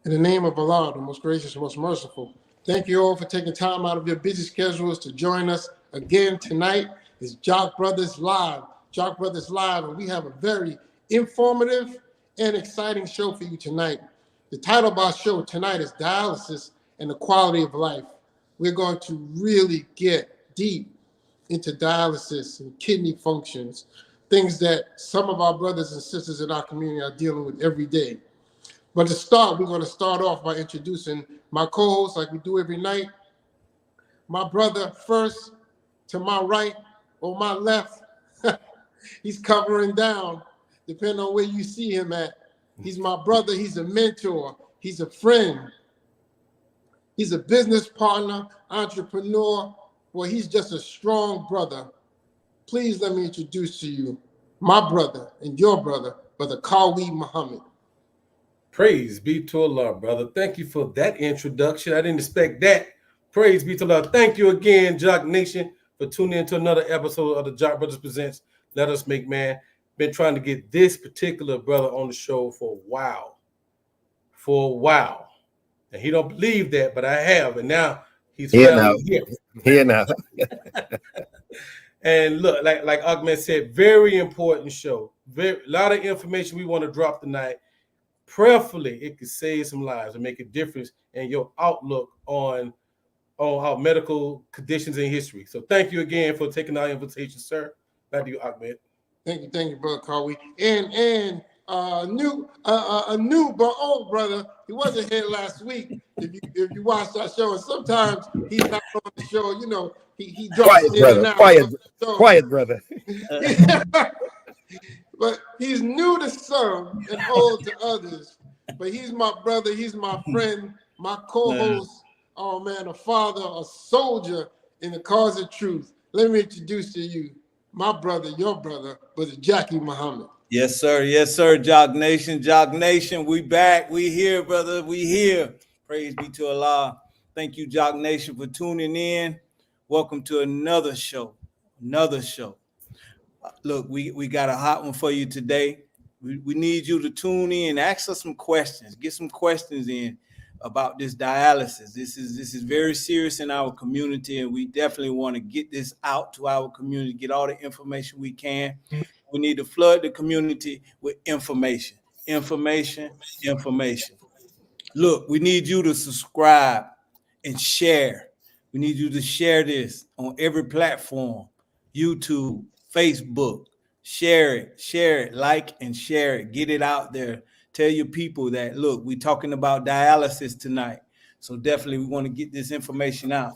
In the name of Allah, the most gracious, most merciful, thank you all for taking time out of your busy schedules to join us again tonight. It's Jock Brothers Live. Jock Brothers Live, and we have a very informative and exciting show for you tonight. The title of our show tonight is Dialysis and the Quality of Life. We're going to really get deep into dialysis and kidney functions, things that some of our brothers and sisters in our community are dealing with every day. But to start, we're going to start off by introducing my co-host like we do every night. My brother first, to my right or my left, he's covering down, depending on where you see him at. He's my brother, he's a mentor, he's a friend, he's a business partner, entrepreneur. Well, he's just a strong brother. Please let me introduce to you my brother and your brother, Brother Kawi Muhammad. Praise be to Allah, brother. Thank you for that introduction. I didn't expect that. Praise be to Allah. Thank you again, Jock Nation, for tuning in to another episode of the Jock Brothers Presents Let Us Make Man. Been trying to get this particular brother on the show for a while. And he don't believe that, but I have. And now he's finally here. Here now. And look, like Ahmed said, very important show. A lot of information we want to drop tonight. Prayerfully, it could save some lives and make a difference in your outlook on how medical conditions in history. So thank you again for taking our invitation, sir. Back to you, Ahmed. Thank you, Brother Kawi. And a new but old brother. He wasn't here last week. If you watched our show, and sometimes he's not on the show. You know, he drops in and out. Quiet, brother. But he's new to some and old to others. But he's my brother. He's my friend, my co-host. Oh man, a father, a soldier in the cause of truth. Let me introduce to you my brother, your brother, Brother Jackie Muhammad. Yes, sir, Jock Nation, we back, we here, brother, we here. Praise be to Allah. Thank you, Jock Nation, for tuning in. Welcome to another show. Look, we got a hot one for you today. We need you to tune in, ask us some questions, get some questions in about this dialysis. This is very serious in our community, and we definitely want to get this out to our community, get all the information we can. We need to flood the community with information. Look, we need you to subscribe and share. We need you to share this on every platform, YouTube, Facebook. Share it, like and share it. Get it out there. Tell your people that, look, we're talking about dialysis tonight. So definitely we want to get this information out.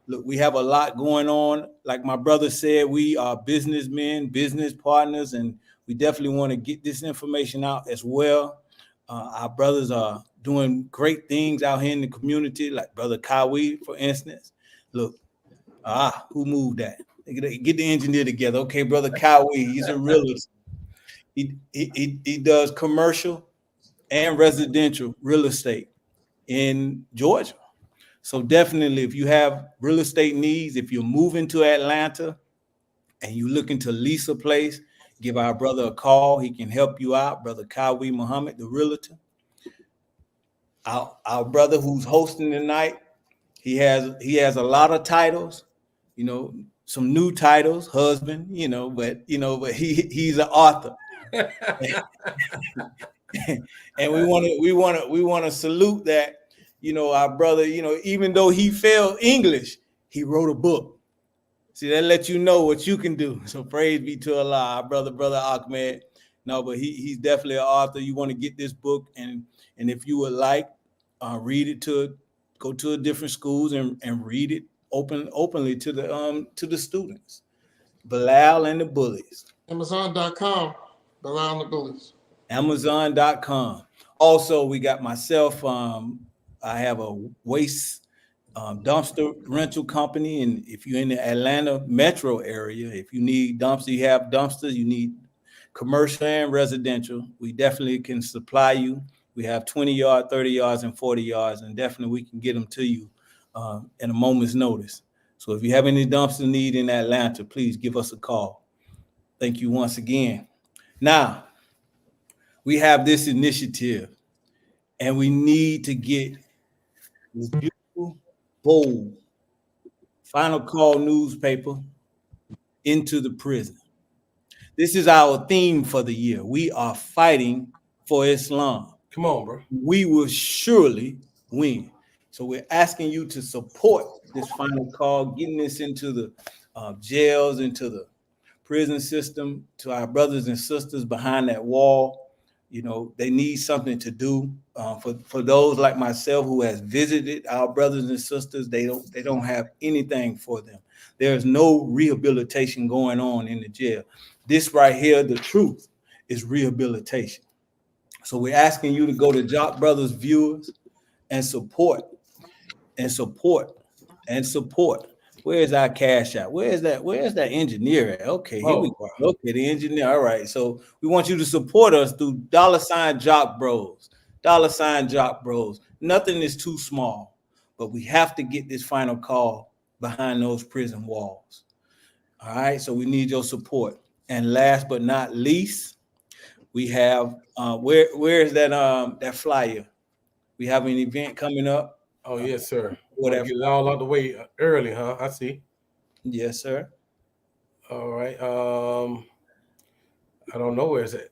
Look, we have a lot going on. Like my brother said, we are businessmen, business partners, and we definitely want to get this information out as well. Our brothers are doing great things out here in the community, like Brother Kawi, for instance. Look, who moved that? Get the engineer together. Okay, Brother Kawi, he's a realist. He does commercial and residential real estate in Georgia. So definitely, if you have real estate needs, if you're moving to Atlanta and you're looking to lease a place, give our brother a call. He can help you out, Brother Kawi Muhammad, the realtor. Our brother who's hosting tonight, he has a lot of titles, some new titles, husband, but he's an author. And we want to salute that, our brother, even though he failed English, he wrote a book. See, that lets you know what you can do. So praise be to Allah, our brother Ahmed. No, but he's definitely an author. You want to get this book, and if you would like, read it go to different schools and read it openly to the students. Bilal and the Bullies. Amazon.com. Bilal and the Bullies. Amazon.com. Also, we got myself. I have a waste dumpster rental company, and if you're in the Atlanta metro area, if you need dumpsters, you have dumpsters. You need commercial and residential. We definitely can supply you. We have 20 yards, 30 yards, and 40 yards, and definitely we can get them to you in a moment's notice. So if you have any dumpster need in Atlanta, please give us a call. Thank you once again. Now, we have this initiative, and we need to get this beautiful, bold, final call newspaper into the prison. This is our theme for the year. We are fighting for Islam. Come on, bro. We will surely win. So we're asking you to support this final call, getting this into the jails, into the prison system, to our brothers and sisters behind that wall. You know, they need something to do. For those like myself who has visited our brothers and sisters, they don't have anything for them. There's no rehabilitation going on in the jail. This right here, the truth, is rehabilitation. So we're asking you to go to Jock Brothers viewers and support and support and support. Where's our cash out? Where's that engineer at? Okay, here we go. Okay, the engineer. All right. So we want you to support us through $ Jock Bros. $ Jock Bros. Nothing is too small, but we have to get this final call behind those prison walls. All right. So we need your support. And last but not least, we have where is that flyer? We have an event coming up. Oh, yes, sir. Whatever. Get it all out the way early, huh? I see. Yes, sir. All right. I don't know where is it.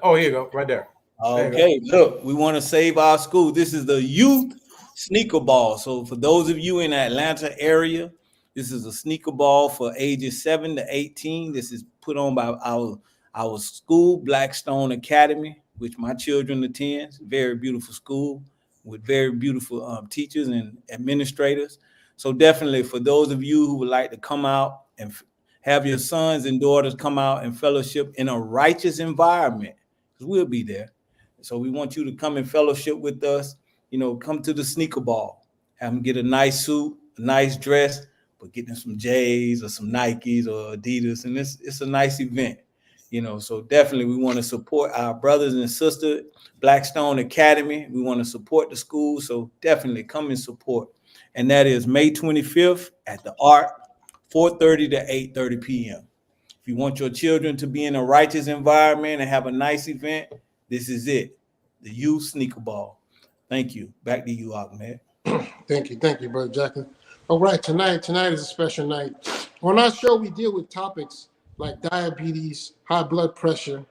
Oh, here you go, right there. Okay, look, we want to save our school. This is the youth sneaker ball. So for those of you in the Atlanta area, this is a sneaker ball for ages 7 to 18. This is put on by our school, Blackstone Academy, which my children attend. Very beautiful school with very beautiful teachers and administrators. So definitely for those of you who would like to come out and have your sons and daughters come out and fellowship in a righteous environment, because we'll be there. So we want you to come and fellowship with us. You know, come to the sneaker ball. Have them get a nice suit, a nice dress, but get them some J's or some Nikes or Adidas. And it's a nice event. You know, so definitely we want to support our brothers and sisters, Blackstone Academy. We want to support the school. So definitely come and support. And that is May 25th at the Art, 4:30 to 8:30 p.m. If you want your children to be in a righteous environment and have a nice event, this is it. The youth sneaker ball. Thank you. Back to you, Ahmed. Thank you, Brother Jackie. All right, tonight is a special night. On our show, we deal with topics like diabetes, high blood pressure.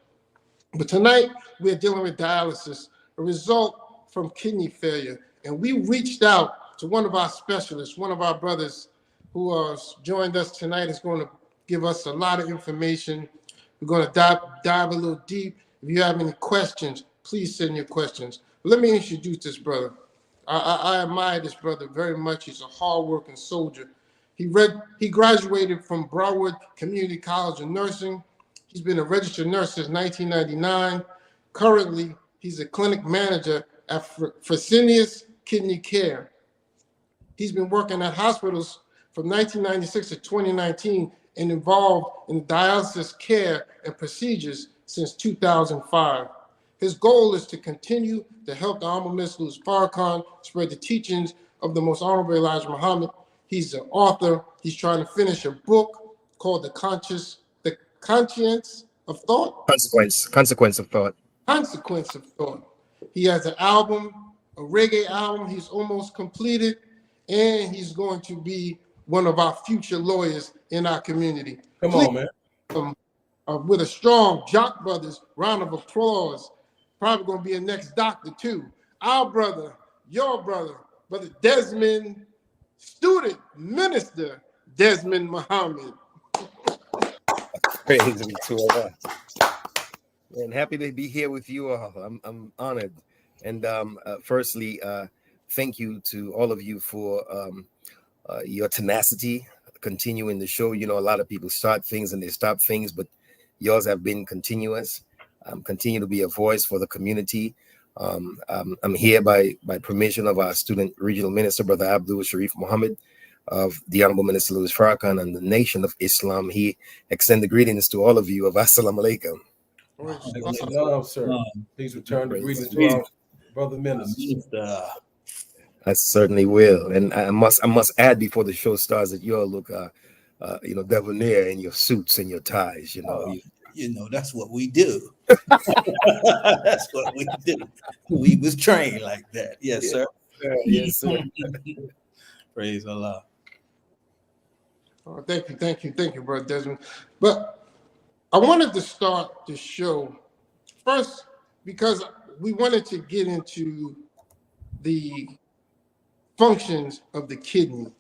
But tonight, we're dealing with dialysis, a result from kidney failure. And we reached out to one of our specialists, one of our brothers who has joined us tonight, is going to give us a lot of information. We're going to dive a little deep. If you have any questions, please send your questions. Let me introduce this brother. I admire this brother very much. He's a hardworking soldier. He graduated from Broward Community College of Nursing. He's been a registered nurse since 1999. Currently, he's a clinic manager at Fresenius Kidney Care. He's been working at hospitals from 1996 to 2019 and involved in dialysis care and procedures since 2005. His goal is to continue to help the Honorable Minister Louis Farrakhan spread the teachings of the Most Honorable Elijah Muhammad. He's an author. He's trying to finish a book called The Conscience of Thought. Consequence of Thought. Consequence of Thought. He has an album, a reggae album he's almost completed, and he's going to be one of our future lawyers in our community. Come on, man. With a strong Jock Brothers round of applause. Probably going to be a next doctor too. Our brother, your brother, Brother Desmond, student minister Desmond Muhammad. Praise be to Allah. And happy to be here with you all. I'm honored. And firstly, thank you to all of you for your tenacity, continuing the show. You know, a lot of people start things and they stop things, but yours have been continuous. Continue to be a voice for the community. I'm here by permission of our student regional minister, Brother Abdul Sharif Muhammad, of the Honorable Minister Louis Farrakhan and the Nation of Islam. He extended greetings to all of you of Assalamu alaikum. Sir. Please return the greetings to our brother minister. I certainly will. And I must add before the show starts that you all look debonair in your suits and your ties. You know, you know, that's what we do. That's what we do. We was trained like that. Yes, sir. Yes, sir. Praise Allah. Oh, thank you, Brother Desmond. But I wanted to start the show first because we wanted to get into the functions of the kidney.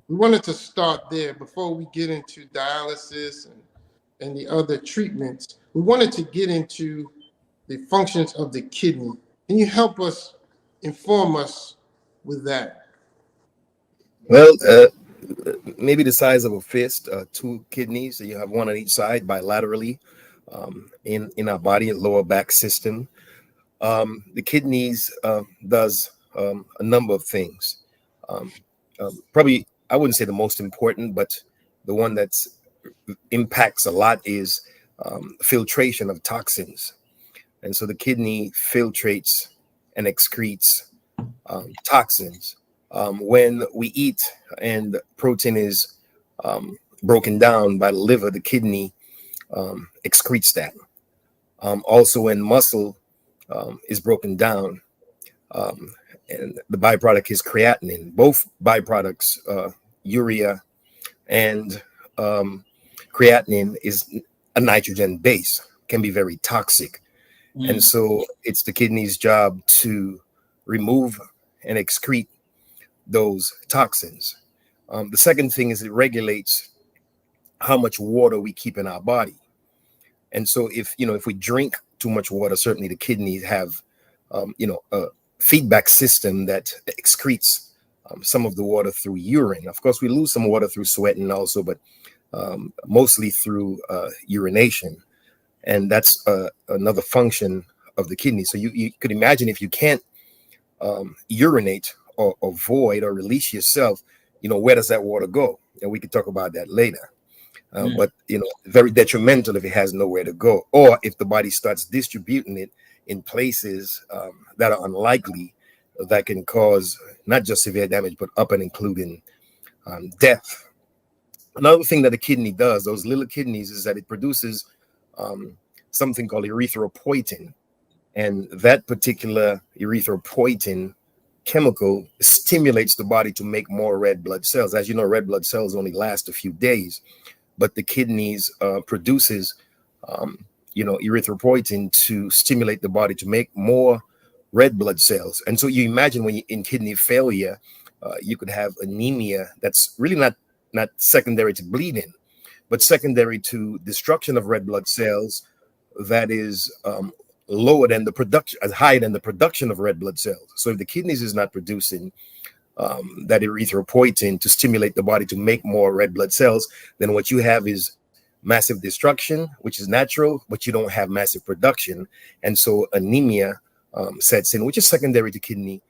We wanted to start there before we get into dialysis and the other treatments. We wanted to get into the functions of the kidney. Can you help us, inform us with that? Well, maybe the size of a fist, 2 kidneys. So you have one on each side bilaterally in our body, lower back system. The kidneys does a number of things. Probably, I wouldn't say the most important, but the one that's impacts a lot is filtration of toxins. And so the kidney filtrates and excretes toxins. When we eat and protein is broken down by the liver, the kidney excretes that. Also, when muscle is broken down, and the byproduct is creatinine. Both byproducts, urea and creatinine, is a nitrogen base, can be very toxic. And so it's the kidney's job to remove and excrete those toxins. The second thing is it regulates how much water we keep in our body. And so if we drink too much water, certainly the kidneys have a feedback system that excretes some of the water through urine. Of course, we lose some water through sweating also, but mostly through urination. And that's another function of the kidney. So you could imagine if you can't urinate or void or release yourself, where does that water go? And we could talk about that later. But very detrimental if it has nowhere to go, or if the body starts distributing it in places that are unlikely, that can cause not just severe damage, but up and including death. Another thing that the kidney does, those little kidneys, is that it produces something called erythropoietin, and that particular erythropoietin chemical stimulates the body to make more red blood cells. As you know, red blood cells only last a few days, but the kidneys produces erythropoietin to stimulate the body to make more red blood cells. And so you imagine when you're in kidney failure, you could have anemia that's really not secondary to bleeding, but secondary to destruction of red blood cells that is lower than the production, higher than the production of red blood cells. So if the kidneys is not producing that erythropoietin to stimulate the body to make more red blood cells, then what you have is massive destruction, which is natural, but you don't have massive production. And so anemia sets in, which is secondary to kidney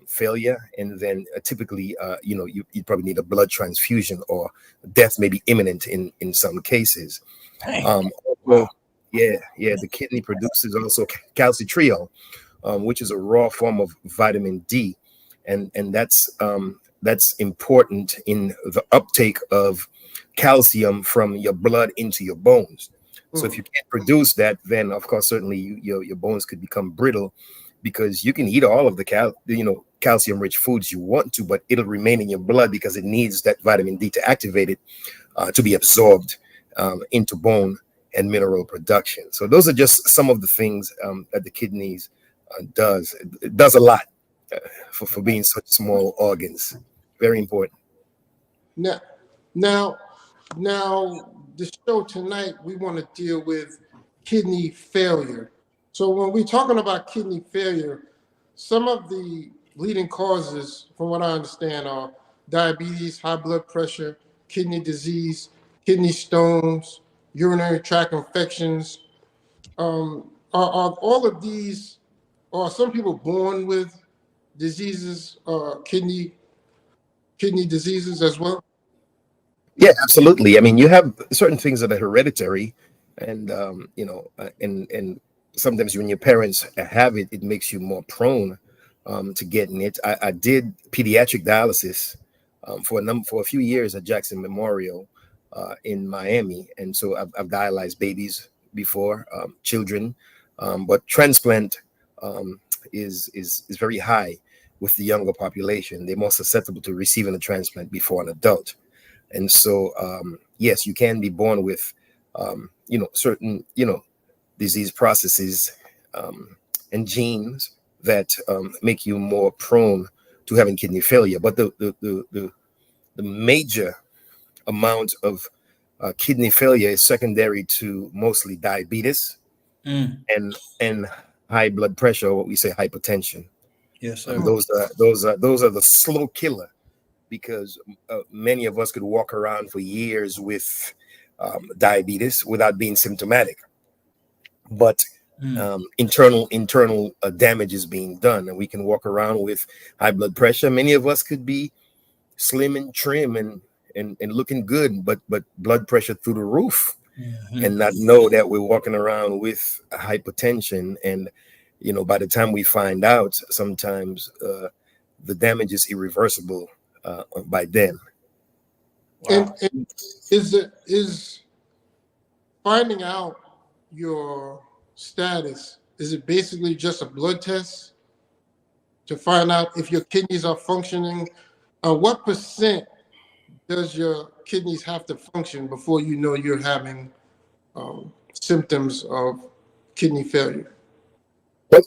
failure. And then typically, you probably need a blood transfusion, or death may be imminent in some cases. Well, the kidney produces also calcitriol, which is a raw form of vitamin D. And that's important in the uptake of calcium from your blood into your bones. So if you can't produce that, then of course certainly your bones could become brittle, because you can eat all of the calcium rich foods you want to, but it'll remain in your blood because it needs that vitamin D to activate it to be absorbed into bone and mineral production. So those are just some of the things that the kidneys does. It does a lot for being such small organs. Very important. Now, the show tonight, we want to deal with kidney failure. So when we're talking about kidney failure, some of the leading causes, from what I understand, are diabetes, high blood pressure, kidney disease, kidney stones, urinary tract infections. Are all of these, are some people born with diseases, kidney diseases as well? Yeah, absolutely. I mean, you have certain things that are hereditary, and and sometimes when your parents have it, it makes you more prone to getting it. I did pediatric dialysis for a few years at Jackson Memorial, in Miami, and so I've dialyzed babies before, children, but transplant is very high with the younger population. They're more susceptible to receiving a transplant before an adult, and so yes, you can be born with certain disease processes and genes that make you more prone to having kidney failure. But the major amount of kidney failure is secondary to mostly diabetes Mm. and high blood pressure, or what we say hypertension. Yes, sir. Those are the slow killer, because many of us could walk around for years with diabetes without being symptomatic, but internal damage is being done, and we can walk around with high blood pressure. Many of us could be slim and trim and looking good, but blood pressure through the roof, and not know that we're walking around with hypertension. And by the time we find out, sometimes the damage is irreversible by then. And is finding out your status, is it basically just a blood test to find out if your kidneys are functioning? What percent does your kidneys have to function before you know you're having symptoms of kidney failure?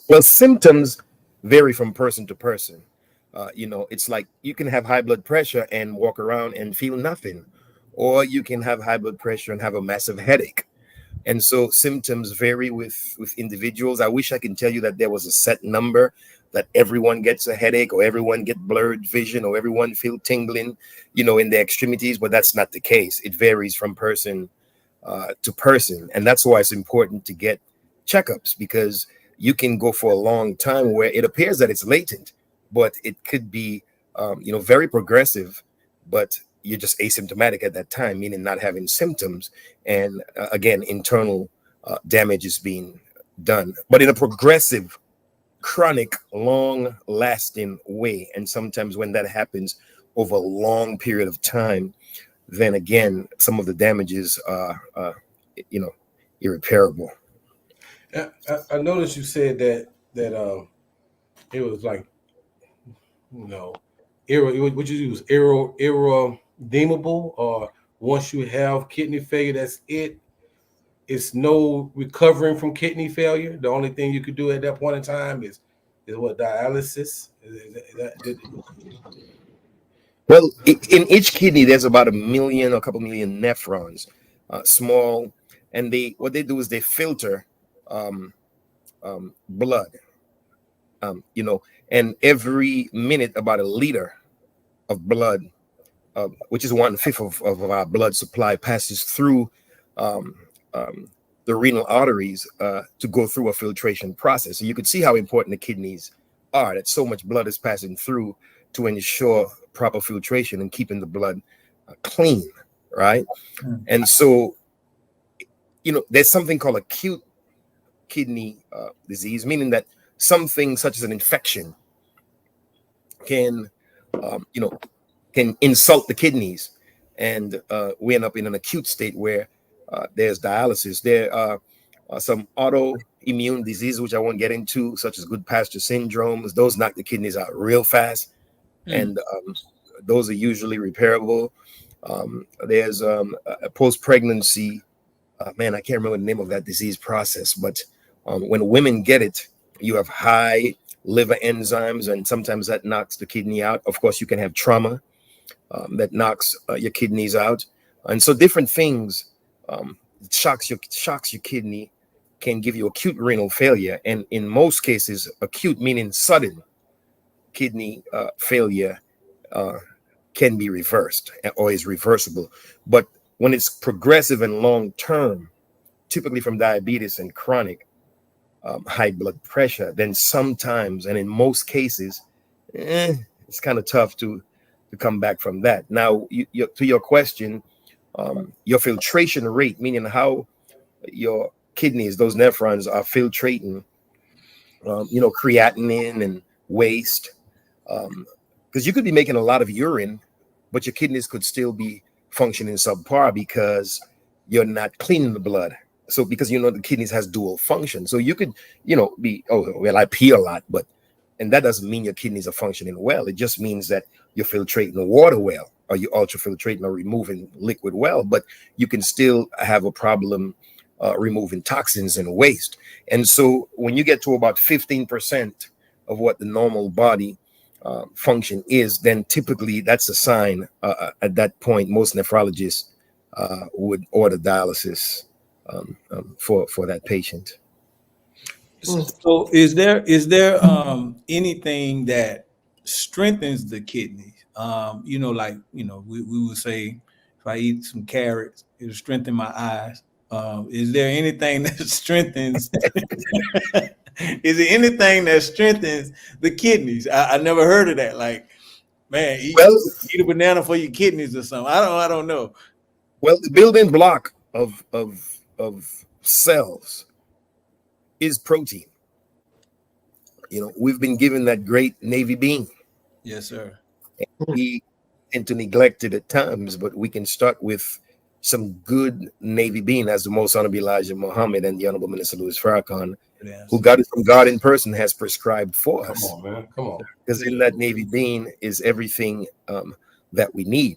Well, symptoms vary from person to person. It's like you can have high blood pressure and walk around and feel nothing, or you can have high blood pressure and have a massive headache. And so symptoms vary with individuals. I wish I could tell you that there was a set number, that everyone gets a headache, or everyone get blurred vision, or everyone feel tingling, in their extremities, but that's not the case. It varies from person to person. And that's why it's important to get checkups, because you can go for a long time where it appears that it's latent, but it could be, very progressive, but you're just asymptomatic at that time, meaning not having symptoms. And again, internal damage is being done, but in a progressive, chronic, long lasting way. And sometimes when that happens over a long period of time, then again, some of the damages are, irreparable. I noticed you said that it was like, would you use irredeemable, or once you have kidney failure, that's it. It's no recovering from kidney failure. The only thing you could do at that point in time is what, dialysis? Well, in each kidney, there's about a couple million nephrons, small, and what they do is they filter um, blood, and every minute about a liter of blood, which is 1/5 of our blood supply, passes through um, um, the renal arteries to go through a filtration process. So you could see how important the kidneys are, that so much blood is passing through to ensure proper filtration and keeping the blood clean, right? And so, there's something called acute kidney disease, meaning that something such as an infection can, can insult the kidneys, and we end up in an acute state where there's dialysis. There are some autoimmune diseases, which I won't get into, such as Goodpasture syndromes. Those knock the kidneys out real fast, and those are usually repairable. There's a post-pregnancy, man, I can't remember the name of that disease process, but when women get it, you have high liver enzymes, and sometimes that knocks the kidney out. Of course, you can have trauma that knocks your kidneys out, and so different things shocks your kidney, can give you acute renal failure. And in most cases, acute meaning sudden kidney failure can be reversed or is reversible. But when it's progressive and long term, typically from diabetes and chronic high blood pressure, then sometimes, and in most cases, it's kind of tough to come back from that. Now, to your question, your filtration rate, meaning how your kidneys, those nephrons, are filtrating, creatinine and waste, because you could be making a lot of urine, but your kidneys could still be functioning subpar because you're not cleaning the blood. So because the kidneys has dual function. So you could, be, oh well, I pee a lot, and that doesn't mean your kidneys are functioning well. It just means that you're filtrating the water well, or you're ultrafiltrating or removing liquid well, but you can still have a problem removing toxins and waste. And so when you get to about 15% of what the normal body function is, then typically that's a sign. At that point, most nephrologists would order dialysis for that patient. So is there anything that strengthens the kidneys? We would say if I eat some carrots, it'll strengthen my eyes. Is there anything that strengthens? Is there anything that strengthens the kidneys? I never heard of that. Like, man, eat a banana for your kidneys or something. I don't know. Well, the building block of cells is protein. We've been given that great navy bean. Yes, sir. We tend to neglect it at times, but we can start with some good navy bean, as the Most Honorable Elijah Muhammad and the Honorable Minister Louis Farrakhan, who got it from God in person, has prescribed for us. Come on, man. Come on. Because in that navy bean is everything that we need.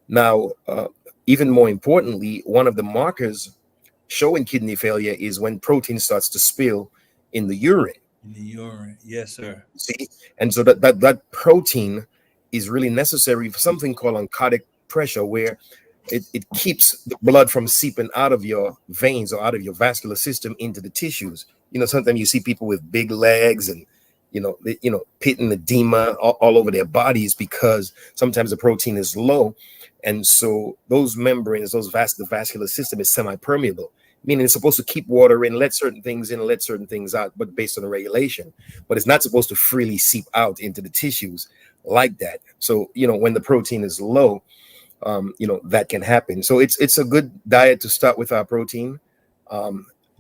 Now, even more importantly, one of the markers showing kidney failure is when protein starts to spill in the urine. In the urine, yes, sir. See, and so that protein is really necessary for something called oncotic pressure, where it keeps the blood from seeping out of your veins or out of your vascular system into the tissues. Sometimes you see people with big legs and pit and edema all over their bodies because sometimes the protein is low, and so those membranes, the vascular system is semi-permeable, meaning it's supposed to keep water in, let certain things in, let certain things out, but based on the regulation. But it's not supposed to freely seep out into the tissues like that. So when the protein is low, that can happen. So it's a good diet to start with our protein,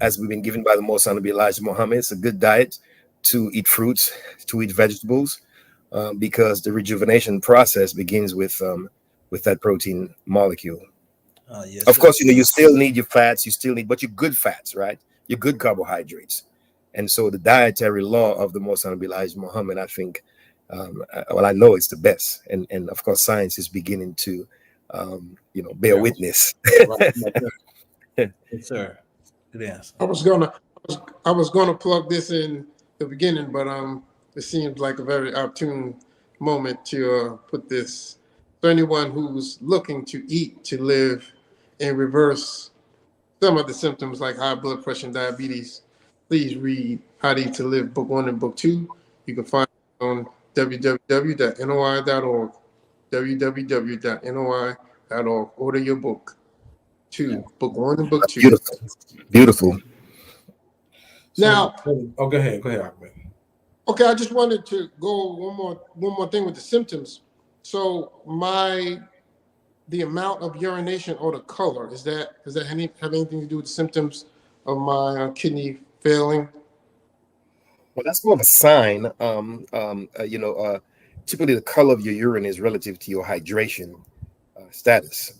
as we've been given by the Most Honorable Elijah Muhammad. It's a good diet to eat fruits, to eat vegetables, because the rejuvenation process begins with that protein molecule. Yes, of course, you still need your fats, but your good fats, right? Your good carbohydrates. And so the dietary law of the Most Honorable Elijah Muhammad, I think, I know it's the best. And of course, science is beginning to, bear witness. Yes, sir. Good answer. I was gonna plug this in the beginning, but it seems like a very opportune moment to put this. For anyone who's looking to eat to live and reverse some of the symptoms like high blood pressure and diabetes, please read How to Eat to Live, Book 1 and Book 2. You can find it on www.noi.org, www.noi.org. Order your book 2, Book 1 and Book 2. Beautiful. Now, go ahead, Ahmed. Okay, I just wanted to go one more thing with the symptoms. So the amount of urination or the color, does that have anything to do with the symptoms of my kidney failing? Well, that's more of a sign. Typically the color of your urine is relative to your hydration status.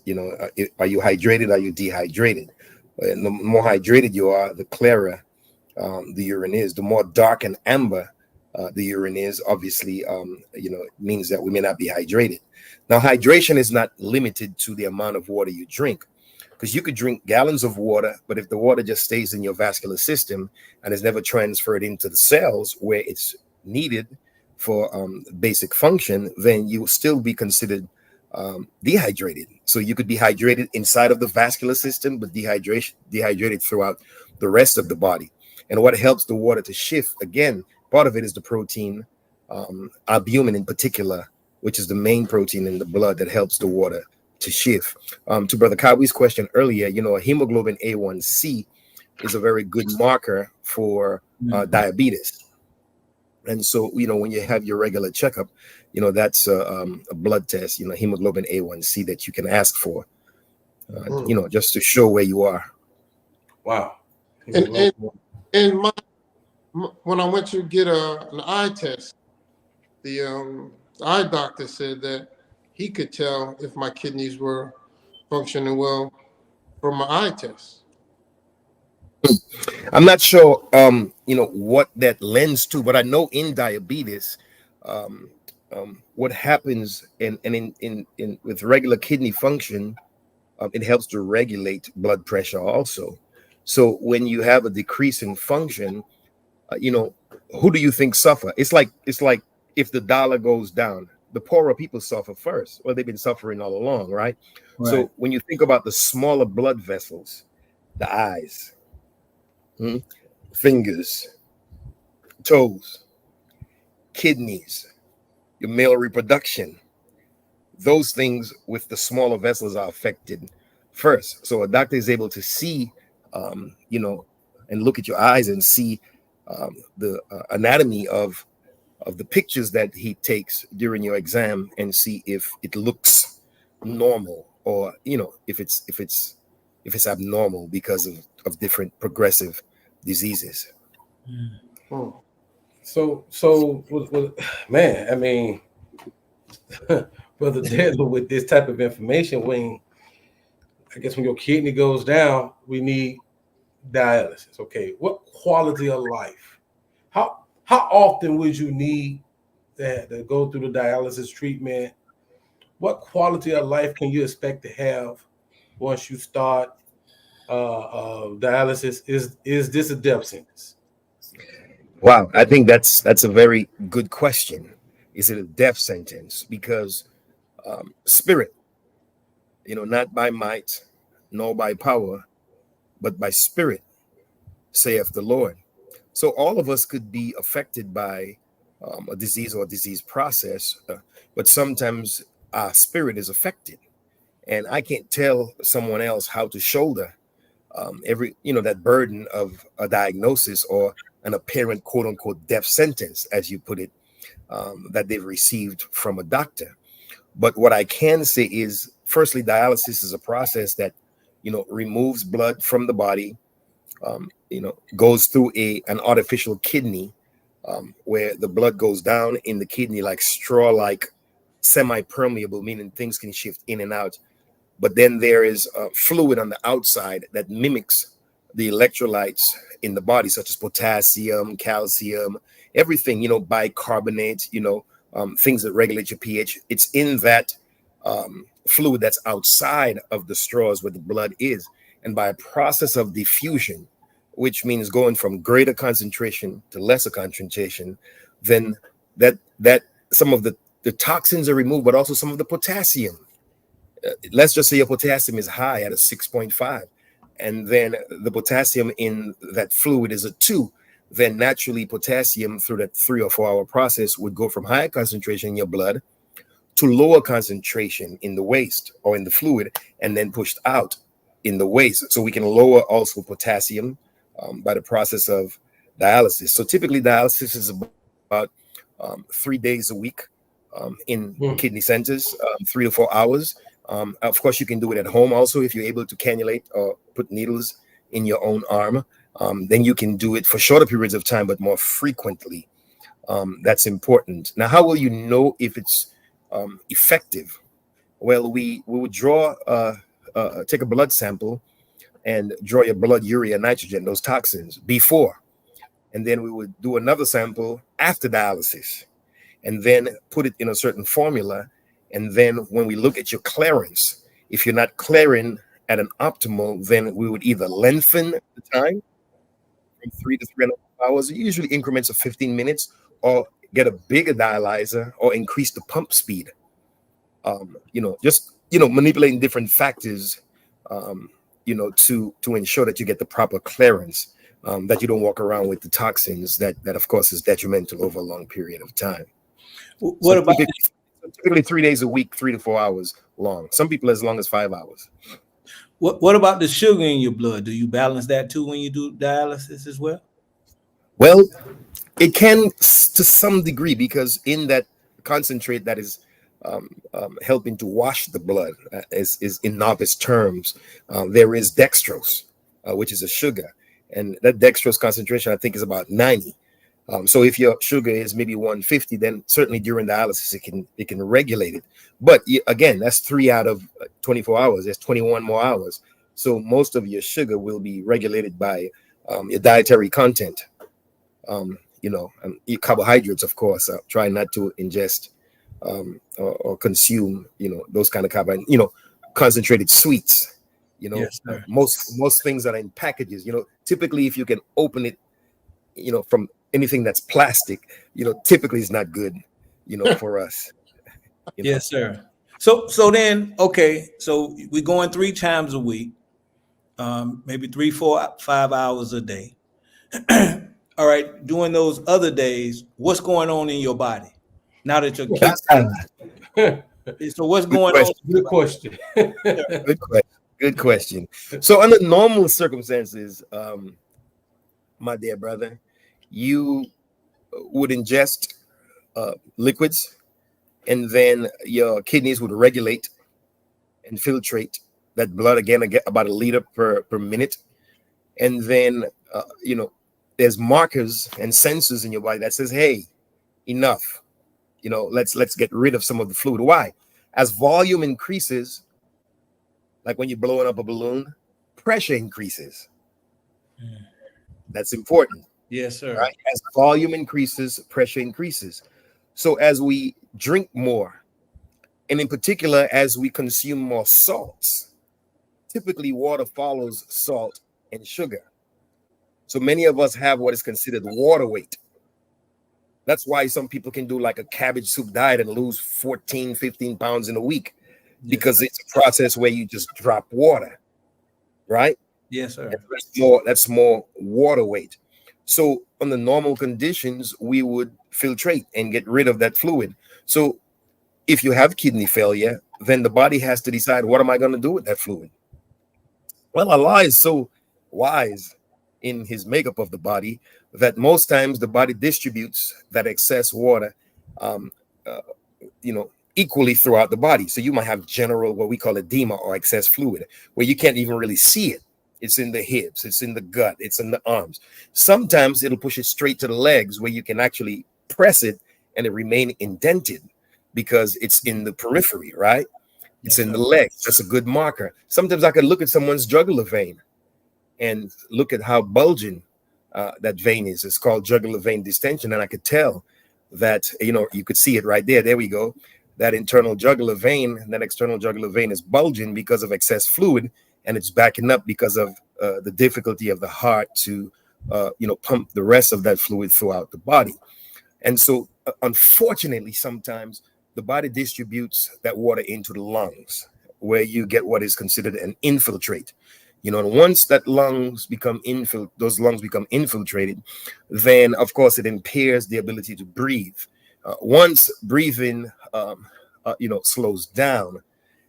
Are you hydrated? Are you dehydrated? And the more hydrated you are, the clearer the urine is. The more dark and amber the urine is, obviously, it means that we may not be hydrated. Now, hydration is not limited to the amount of water you drink, because you could drink gallons of water, but if the water just stays in your vascular system and is never transferred into the cells where it's needed for basic function, then you will still be considered dehydrated. So you could be hydrated inside of the vascular system, but dehydrated throughout the rest of the body. And what helps the water to shift, again, part of it is the protein, albumin in particular, which is the main protein in the blood that helps the water to shift. To Brother Kawi's question earlier, a hemoglobin A1C is a very good marker for diabetes. And so, when you have your regular checkup, that's a blood test, hemoglobin A1C that you can ask for, just to show where you are. Wow. And when I went to get an eye test, the eye doctor said that he could tell if my kidneys were functioning well from an eye test. I'm not sure, what that lends to, but I know in diabetes, um, what happens in with regular kidney function, it helps to regulate blood pressure also. So when you have a decrease in function, who do you think suffer? It's like if the dollar goes down, the poorer people suffer first. Well, they've been suffering all along, right? Right. So when you think about the smaller blood vessels, the eyes, fingers, toes, kidneys, your male reproduction, those things with the smaller vessels are affected first. So a doctor is able to see, and look at your eyes and see the anatomy of the pictures that he takes during your exam and see if it looks normal, or if it's abnormal because of different progressive diseases. Hmm. So, man, I mean, brother Daniel, with this type of information, I guess when your kidney goes down, we need dialysis. Okay, what quality of life? How often would you need that to go through the dialysis treatment? What quality of life can you expect to have once you start dialysis? Is this a death sentence? Wow, I think that's a very good question. Is it a death sentence? Because spirit, not by might nor by power, but by spirit, saith the Lord. So all of us could be affected by a disease or a disease process, but sometimes our spirit is affected, and I can't tell someone else how to shoulder every that burden of a diagnosis or an apparent quote unquote death sentence, as you put it, that they've received from a doctor. But what I can say is, firstly, dialysis is a process that removes blood from the body, goes through an artificial kidney, where the blood goes down in the kidney like straw, like semi-permeable, meaning things can shift in and out. But then there is fluid on the outside that mimics the electrolytes in the body, such as potassium, calcium, everything, bicarbonate, things that regulate your pH. It's in that fluid that's outside of the straws where the blood is. And by a process of diffusion, which means going from greater concentration to lesser concentration, then that some of the toxins are removed, but also some of the potassium. Let's just say your potassium is high at a 6.5, and then the potassium in that fluid is a 2. Then naturally potassium through that 3 or 4 hour process would go from higher concentration in your blood to lower concentration in the waste or in the fluid, and then pushed out in the waste. So we can lower also potassium by the process of dialysis. So typically dialysis is about 3 days a week in kidney centers, 3 to 4 hours. Of course, you can do it at home also if you're able to cannulate or put needles in your own arm. Then you can do it for shorter periods of time, but more frequently. That's important. Now, how will you know if it's effective? Well, we would take a blood sample and draw your blood urea nitrogen, those toxins, before. And then we would do another sample after dialysis and then put it in a certain formula. And then when we look at your clearance, if you're not clearing at an optimal, then we would either lengthen the time from 3 to 3.5 hours, usually increments of 15 minutes, or get a bigger dialyzer or increase the pump speed. Just manipulating different factors, to ensure that you get the proper clearance, that you don't walk around with the toxins that of course is detrimental over a long period of time. What about typically 3 days a week, 3 to 4 hours long. Some people as long as 5 hours. what about the sugar in your blood? Do you balance that too when you do dialysis as well? Well, it can to some degree, because in that concentrate that is helping to wash the blood, is in novice terms, there is dextrose, which is a sugar, and that dextrose concentration I think is about 90. So if your sugar is maybe 150, then certainly during dialysis it can regulate it. But again, that's 3 out of 24 hours. That's 21 more hours. So most of your sugar will be regulated by your dietary content. Eat carbohydrates, of course. Try not to ingest or consume, those kind of carbohydrates. Concentrated sweets. Yes, sir. Most things that are in packages. Typically, if you can open it, from anything that's plastic, typically it's not good, for us. Yes, sir. So then, okay, so we're going 3 times a week, maybe 3, 4, 5 hours a day. All right, during those other days, what's going on in your body now that your kids? So what's going on? Good question. Good question. So under normal circumstances, my dear brother, you would ingest liquids, and then your kidneys would regulate and filtrate that blood again about 1 liter per minute. And then there's markers and sensors in your body that says, hey, enough, let's get rid of some of the fluid. Why? As volume increases, like when you're blowing up a balloon, pressure increases. That's important. Yes, sir. Right? As volume increases, pressure increases. So as we drink more, and in particular, as we consume more salts, typically water follows salt and sugar. So many of us have what is considered water weight. That's why some people can do like a cabbage soup diet and lose 14, 15 pounds in a week, because it's a process where you just drop water, right? Yes, sir. That's more water weight. So under normal conditions, we would filtrate and get rid of that fluid. So if you have kidney failure, then the body has to decide, what am I going to do with that fluid? Well, Allah is so wise in his makeup of the body that most times the body distributes that excess water, equally throughout the body. So you might have general, what we call edema or excess fluid, where you can't even really see it. It's in the hips, it's in the gut, it's in the arms. Sometimes it'll push it straight to the legs where you can actually press it and it remain indented because it's in the periphery, right? It's in the legs. That's a good marker. Sometimes I could look at someone's jugular vein and look at how bulging that vein is. It's called jugular vein distension. And I could tell that, you could see it right there. There we go. That internal jugular vein, that external jugular vein is bulging because of excess fluid, and it's backing up because of the difficulty of the heart to, pump the rest of that fluid throughout the body. And so, unfortunately, sometimes the body distributes that water into the lungs, where you get what is considered an infiltrate. And once that those lungs become infiltrated, then of course it impairs the ability to breathe. Once breathing, slows down,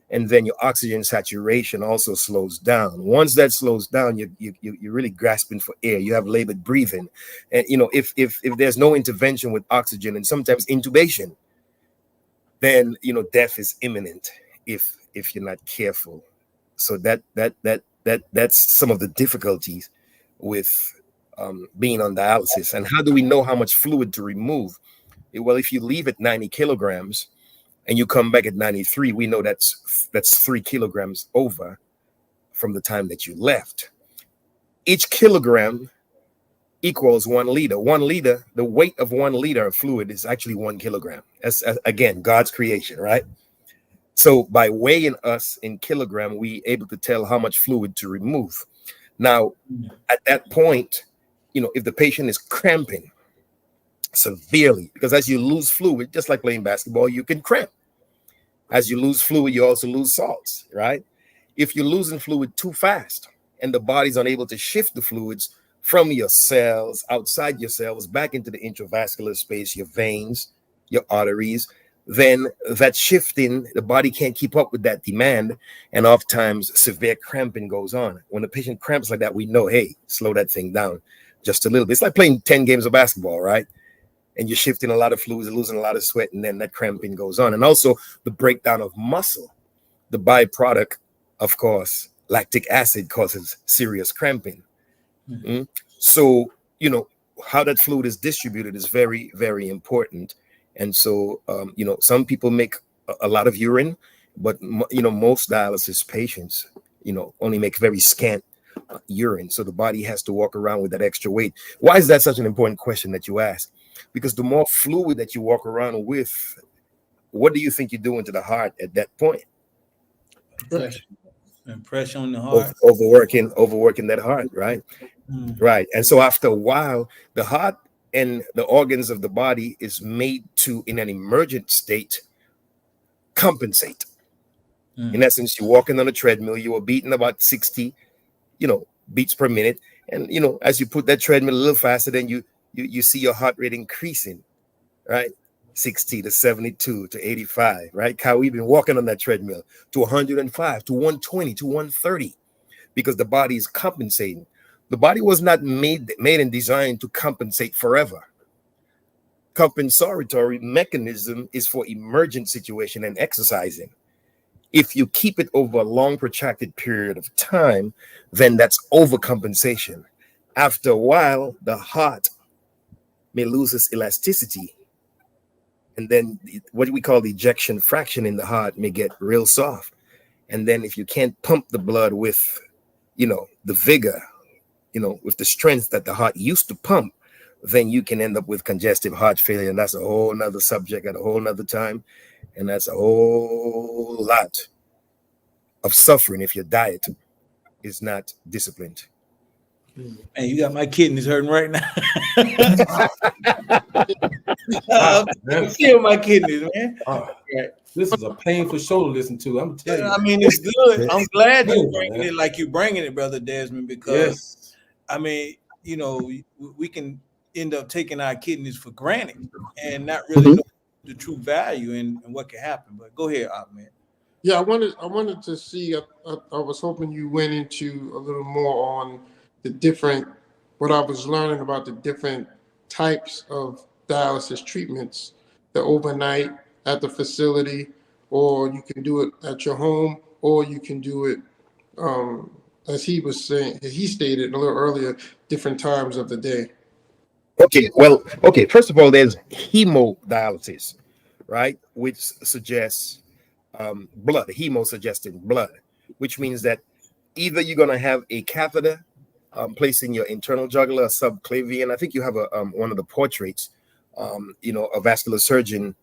and then your oxygen saturation also slows down. Once that slows down, you're really grasping for air. You have labored breathing, and if there's no intervention with oxygen and sometimes intubation, then death is imminent if you're not careful. So that's some of the difficulties with being on dialysis. And how do we know how much fluid to remove? Well, if you leave at 90 kilograms and you come back at 93, we know that's 3 kilograms over from the time that you left. Each kilogram equals 1 liter. 1 liter, the weight of 1 liter of fluid is actually 1 kilogram. That's again, God's creation, right? So by weighing us in kilogram, we able to tell how much fluid to remove. Now, at that point, if the patient is cramping severely, because as you lose fluid, just like playing basketball, you can cramp. As you lose fluid, you also lose salts, right? If you're losing fluid too fast and the body's unable to shift the fluids from your cells, outside your cells, back into the intravascular space, your veins, your arteries, then that shifting, the body can't keep up with that demand, and oftentimes severe cramping goes on. When the patient cramps like that, we know, hey, slow that thing down just a little bit. It's like playing 10 games of basketball, right? And you're shifting a lot of fluids, losing a lot of sweat, and then that cramping goes on. And also the breakdown of muscle, the byproduct, of course, lactic acid causes serious cramping. So, how that fluid is distributed is very, very important. And so, some people make a lot of urine, but most dialysis patients, only make very scant urine. So the body has to walk around with that extra weight. Why is that such an important question that you ask? Because the more fluid that you walk around with, what do you think you're doing to the heart at that point? Pressure on the heart. Overworking that heart, right? Right. And so after a while, the heart and the organs of the body is made to, in an emergent state, compensate. In essence, you're walking on a treadmill, you are beating about 60, beats per minute. And, as you put that treadmill a little faster, then you see your heart rate increasing, right? 60 to 72 to 85, right? Kyle, we've been walking on that treadmill to 105 to 120 to 130 because the body is compensating. The body was not made and designed to compensate forever. Compensatory mechanism is for emergent situation and exercising. If you keep it over a long protracted period of time, then that's overcompensation. After a while, the heart may lose its elasticity. And then what we call the ejection fraction in the heart may get real soft. And then if you can't pump the blood with, the vigor, with the strength that the heart used to pump, then you can end up with congestive heart failure. And that's a whole nother subject at a whole nother time. And that's a whole lot of suffering if your diet is not disciplined. And you got my kidneys hurting right now. Feel my kidneys, man. This is a painful show to listen to. I'm telling you. I mean, it's good. I'm glad you're bringing it like you're bringing it, Brother Desmond, because I mean, we can end up taking our kidneys for granted and not really know the true value and what can happen. But go ahead, Ahmed. Yeah, I wanted to see. I was hoping you went into a little more on the different, what I was learning about the different types of dialysis treatments, the overnight at the facility, or you can do it at your home, or you can do it, as he was saying, he stated a little earlier, different times of the day. Okay. First of all, there's hemodialysis, right, which suggests blood, hemo suggesting blood, which means that either you're going to have a catheter placed in your internal jugular, subclavian. I think you have one of the portraits, a vascular surgeon.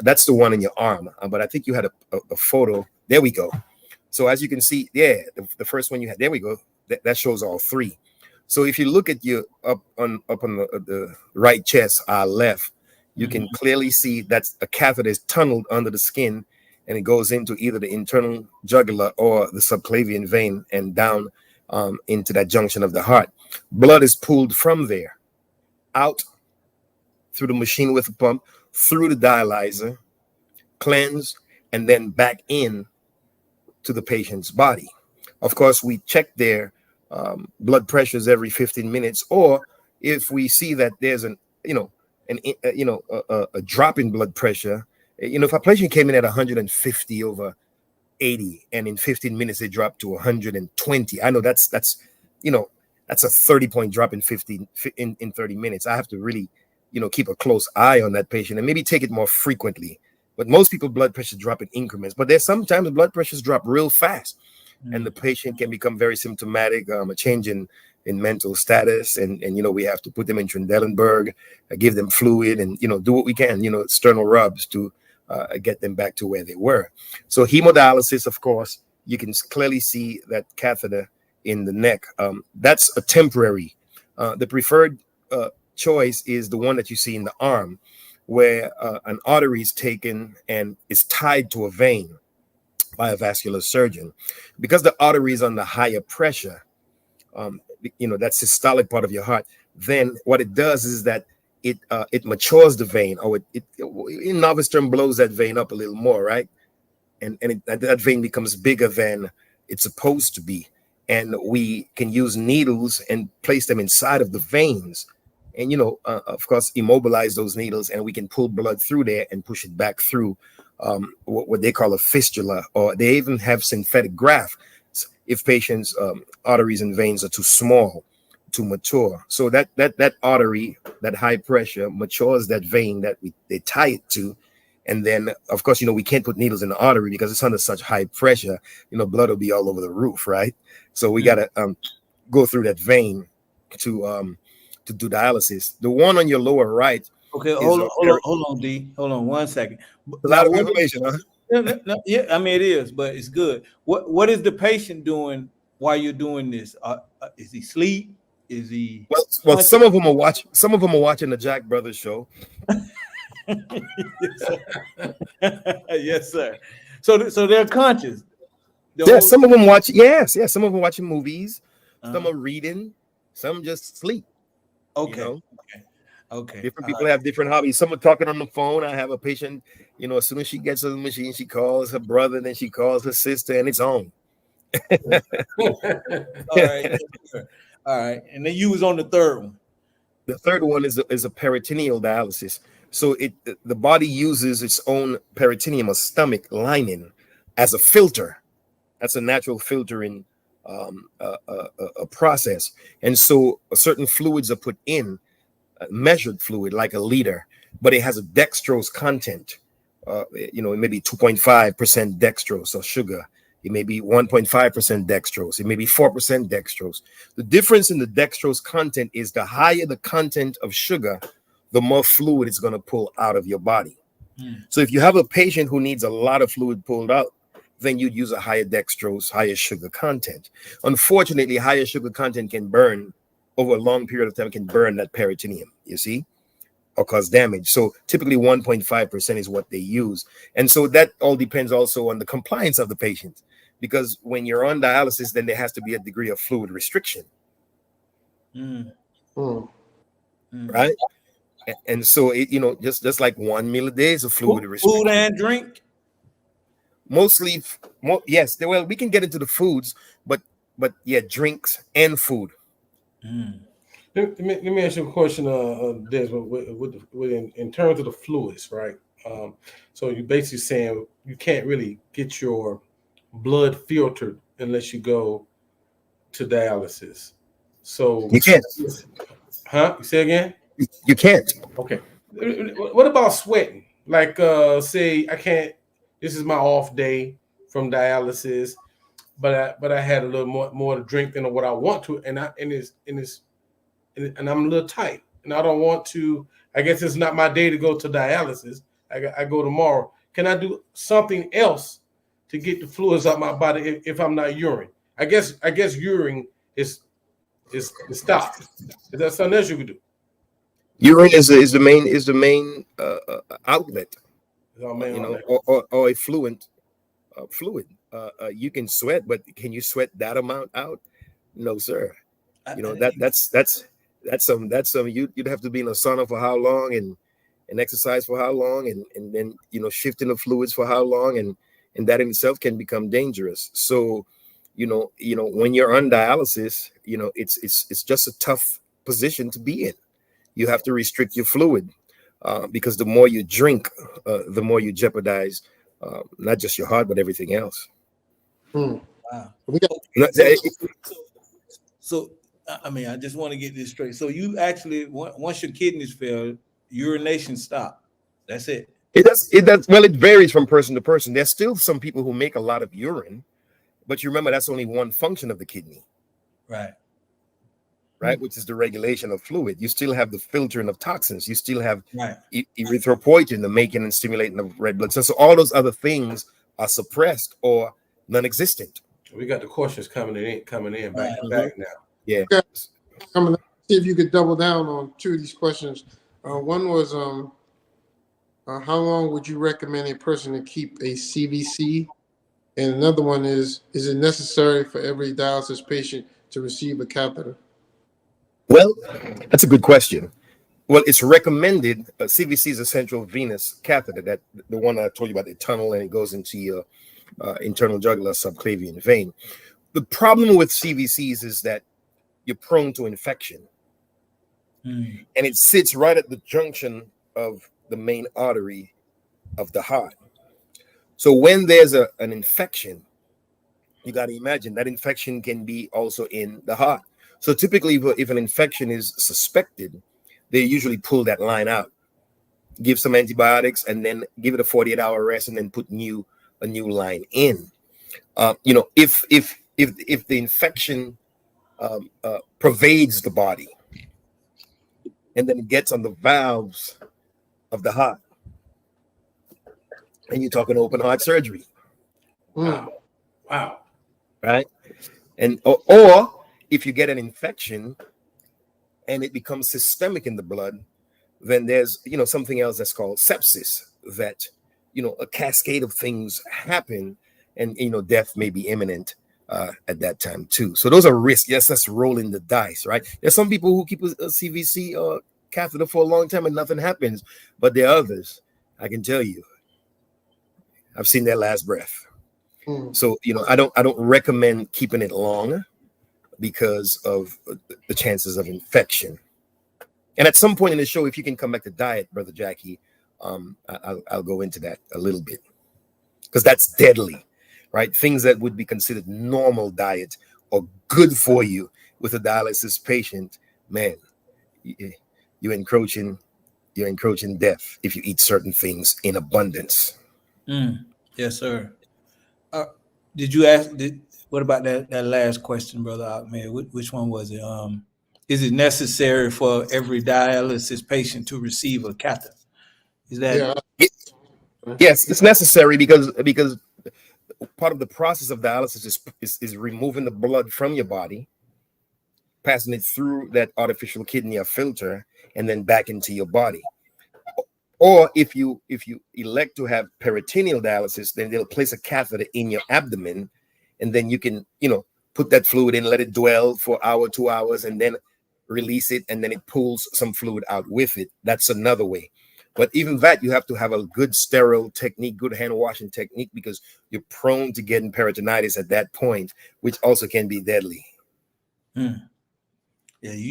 That's the one in your arm, but I think you had a photo. There we go. So as you can see, the first one you had, there we go. That shows all three. So if you look at your up on the right chest, left, you can clearly see that's a catheter is tunneled under the skin, and it goes into either the internal jugular or the subclavian vein and down into that junction of the heart. Blood is pulled from there out through the machine with a pump, through the dialyzer, cleansed, and then back in to the patient's body. Of course, we check their blood pressures every 15 minutes, or if we see that there's a drop in blood pressure. If a patient came in at 150 over 80, and in 15 minutes they dropped to 120, I know that's a 30-point drop in 30 minutes. I have to really, keep a close eye on that patient and maybe take it more frequently. But most people blood pressure drop in increments. But there's sometimes blood pressures drop real fast, and the patient can become very symptomatic, a change in mental status, and we have to put them in Trendelenburg, give them fluid, and do what we can, external rubs to get them back to where they were. So hemodialysis, of course, you can clearly see that catheter in the neck. That's a temporary. The preferred choice is the one that you see in the arm, where an artery is taken and is tied to a vein by a vascular surgeon. Because the artery is under higher pressure, that systolic part of your heart, then what it does is that it matures the vein, or it in novice term blows that vein up a little more, right? And that vein becomes bigger than it's supposed to be. And we can use needles and place them inside of the veins, and of course immobilize those needles, and we can pull blood through there and push it back through what they call a fistula, or they even have synthetic grafts if patients' arteries and veins are too small to mature. So that artery, that high pressure, matures that vein that they tie it to. And then, of course, we can't put needles in the artery because it's under such high pressure. Blood will be all over the roof, right? So we got to go through that vein to do dialysis. The one on your lower right. Okay, hold on, D. Hold on 1 second. A lot of information, huh? Yeah, I mean it is, but it's good. What is the patient doing while you're doing this? Is he asleep? Is he? Well, some of them are watching. Some of them are watching the Jack Brothers show. Yes, sir. So they're conscious. Some of them watch. Yes, some of them watching movies. Some are reading. Some just sleep. Okay. Okay. Different people have different hobbies. Some are talking on the phone. I have a patient, as soon as she gets to the machine, she calls her brother, then she calls her sister, and it's on. All right. All right. And then you was on the third one. The third one is a peritoneal dialysis. So the body uses its own peritoneum, a stomach lining, as a filter. That's a natural filtering a process. And so certain fluids are put in, measured fluid like a liter, but it has a dextrose content. It may be 2.5% dextrose or sugar. It may be 1.5% dextrose. It may be 4% dextrose. The difference in the dextrose content is the higher the content of sugar, the more fluid it's going to pull out of your body. So if you have a patient who needs a lot of fluid pulled out, then you'd use a higher dextrose, higher sugar content. Unfortunately, higher sugar content can burn over a long period of time, can burn that peritoneum, you see, or cause damage. So typically 1.5% is what they use. And so that all depends also on the compliance of the patient, because when you're on dialysis, then there has to be a degree of fluid restriction. Right? And so it, just like 1 meal a day is a fluid restriction. Food and drink? Mostly, yes. Well, we can get into the foods, but yeah, drinks and food. Let me ask you a question, Des, in terms of the fluids, right? So you're basically saying you can't really get your blood filtered unless you go to dialysis. So you can't. Huh? You say again? You can't. Okay. What about sweating? Like, say I can't. This is my off day from dialysis, but I had a little more to drink than what I want to, and I'm a little tight, and I don't want to. I guess it's not my day to go to dialysis. I go tomorrow. Can I do something else to get the fluids out my body if I'm not urine? I guess urine is stopped. Is that something else you could do? Urine is the main outlet, or a fluid. You can sweat, but can you sweat that amount out? No, sir. That's some you'd have to be in a sauna for how long and exercise for how long and then shifting the fluids for how long and that in itself can become dangerous. So when you're on dialysis, it's just a tough position to be in. You have to restrict your fluid because the more you drink, the more you jeopardize not just your heart but everything else. Wow. So I mean, I just want to get this straight. So you actually, once your kidneys fail, urination stop. That's it. It does. Well, it varies from person to person. There's still some people who make a lot of urine, but you remember that's only one function of the kidney. Right, which is the regulation of fluid. You still have the filtering of toxins. You still have erythropoietin, the making and stimulating of red blood cells. So all those other things are suppressed or non-existent. We got the questions coming in back to back now. Yeah. Okay. See if you could double down on two of these questions. One was, how long would you recommend a person to keep a CVC? And another one is it necessary for every dialysis patient to receive a catheter? Well, that's a good question. Well, it's recommended. CVC is a central venous catheter, that the one I told you about, the tunnel, and it goes into your internal jugular subclavian vein. The problem with CVCs is that you're prone to infection. And it sits right at the junction of the main artery of the heart. So when there's an infection, you got to imagine that infection can be also in the heart. So typically, if an infection is suspected, they usually pull that line out, give some antibiotics, and then give it a 48-hour rest, and then put a new line in. If the infection pervades the body, and then it gets on the valves of the heart, and you're talking open heart surgery. Mm. Wow. Right? And or if you get an infection and it becomes systemic in the blood, then there's something else that's called sepsis, that a cascade of things happen, and death may be imminent at that time too. So those are risks. Yes, that's rolling the dice, right? There's some people who keep a CVC or catheter for a long time and nothing happens, but there are others, I can tell you, I've seen their last breath. So I don't recommend keeping it long because of the chances of infection. And at some point in the show, if you can come back to diet, Brother Jackie, I'll go into that a little bit, because that's deadly, right? Things that would be considered normal diet or good for you with a dialysis patient, man, you're encroaching death if you eat certain things in abundance. Yes, sir. Did you ask? What about that last question, Brother Ahmed? Which one was it? Is it necessary for every dialysis patient to receive a catheter? Is that? Yeah. Yes, it's necessary because part of the process of dialysis is removing the blood from your body, passing it through that artificial kidney or filter, and then back into your body. Or if you elect to have peritoneal dialysis, then they'll place a catheter in your abdomen, and then you can put that fluid in, let it dwell for an hour, 2 hours, and then release it, and then it pulls some fluid out with it. That's another way. But even that, you have to have a good sterile technique, good hand washing technique, because you're prone to getting peritonitis at that point, which also can be deadly. Yeah,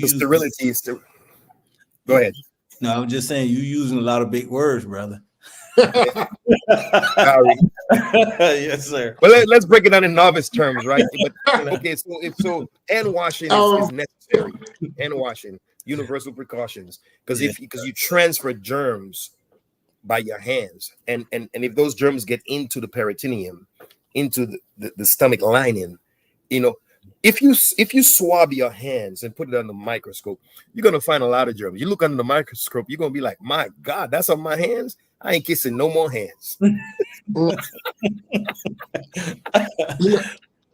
sterility is still. Go ahead. No, I'm just saying you're using a lot of big words, brother. Sorry. Yes, sir. Well, let's break it down in novice terms, right? But okay, so hand washing is necessary. Hand washing, universal precautions, because you transfer germs by your hands, and if those germs get into the peritoneum, into the stomach lining, if you swab your hands and put it under the microscope, you're gonna find a lot of germs. You look under the microscope, you're gonna be like, my God, that's on my hands. I ain't kissing no more hands. We don't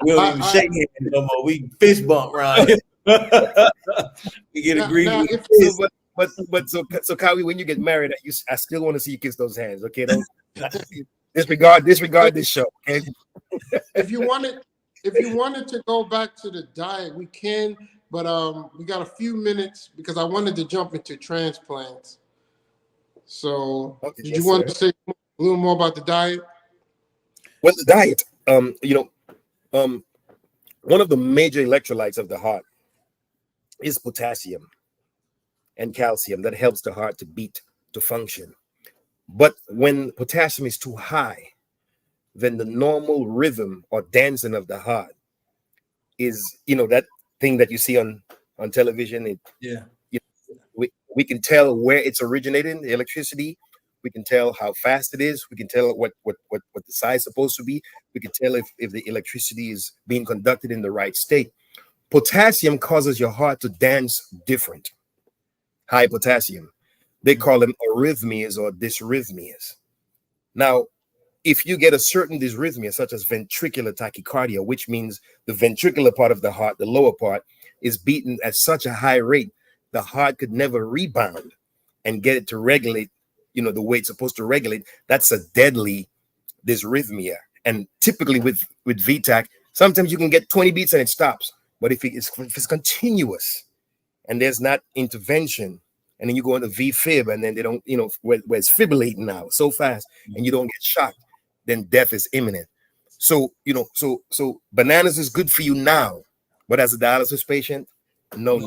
even shake hands no more. We fist bump around here. We get agreed with. But so Kawi, when you get married, I still want to see you kiss those hands. Okay, don't disregard this show. Okay. If you wanted to go back to the diet, we can, but we got a few minutes because I wanted to jump into transplants. So, did you want to say a little more about the diet? Well, the diet, one of the major electrolytes of the heart is potassium and calcium that helps the heart to beat, to function. But when potassium is too high, then the normal rhythm or dancing of the heart is, that thing that you see on television. We can tell where it's originating, the electricity. We can tell how fast it is. We can tell what the size is supposed to be. We can tell if the electricity is being conducted in the right state. Potassium causes your heart to dance different. High potassium. They call them arrhythmias or dysrhythmias. Now, if you get a certain dysrhythmia, such as ventricular tachycardia, which means the ventricular part of the heart, the lower part, is beaten at such a high rate, the heart could never rebound and get it to regulate, the way it's supposed to regulate. That's a deadly dysrhythmia. And typically with VTAC, sometimes you can get 20 beats and it stops. But if it's continuous and there's not intervention, and then you go into VFib and then they don't, where it's fibrillating now so fast and you don't get shocked, then death is imminent. So, so bananas is good for you now, but as a dialysis patient, no.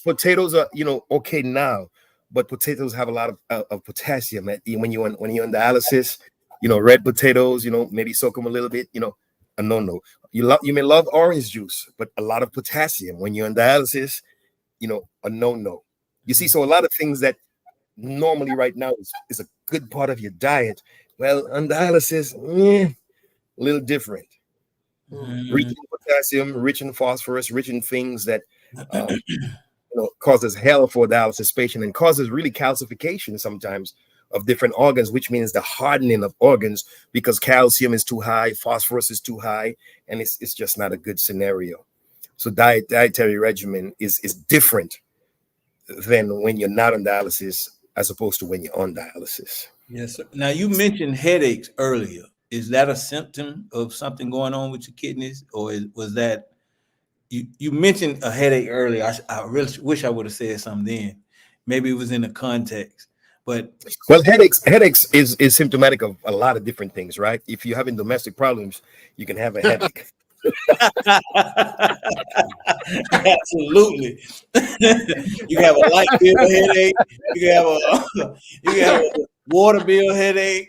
Potatoes are, okay now, but potatoes have a lot of potassium when you're on dialysis. Red potatoes, maybe soak them a little bit, a no-no. You may love orange juice, but a lot of potassium when you're on dialysis, a no-no. You see, so a lot of things that normally right now is a good part of your diet, well, on dialysis, a little different. Rich in potassium, rich in phosphorus, rich in things that causes hell for a dialysis patient and causes really calcification sometimes of different organs, which means the hardening of organs because calcium is too high, phosphorus is too high, and it's just not a good scenario. So dietary regimen is different than when you're not on dialysis as opposed to when you're on dialysis. Yes, sir. Now, you mentioned headaches earlier. Is that a symptom of something going on with your kidneys, or was that you mentioned a headache earlier? I really wish I would have said something then. Maybe it was in the context, but well, headaches is symptomatic of a lot of different things, right? If you're having domestic problems, you can have a headache. absolutely. You can have a light bill headache. You can have a water bill headache.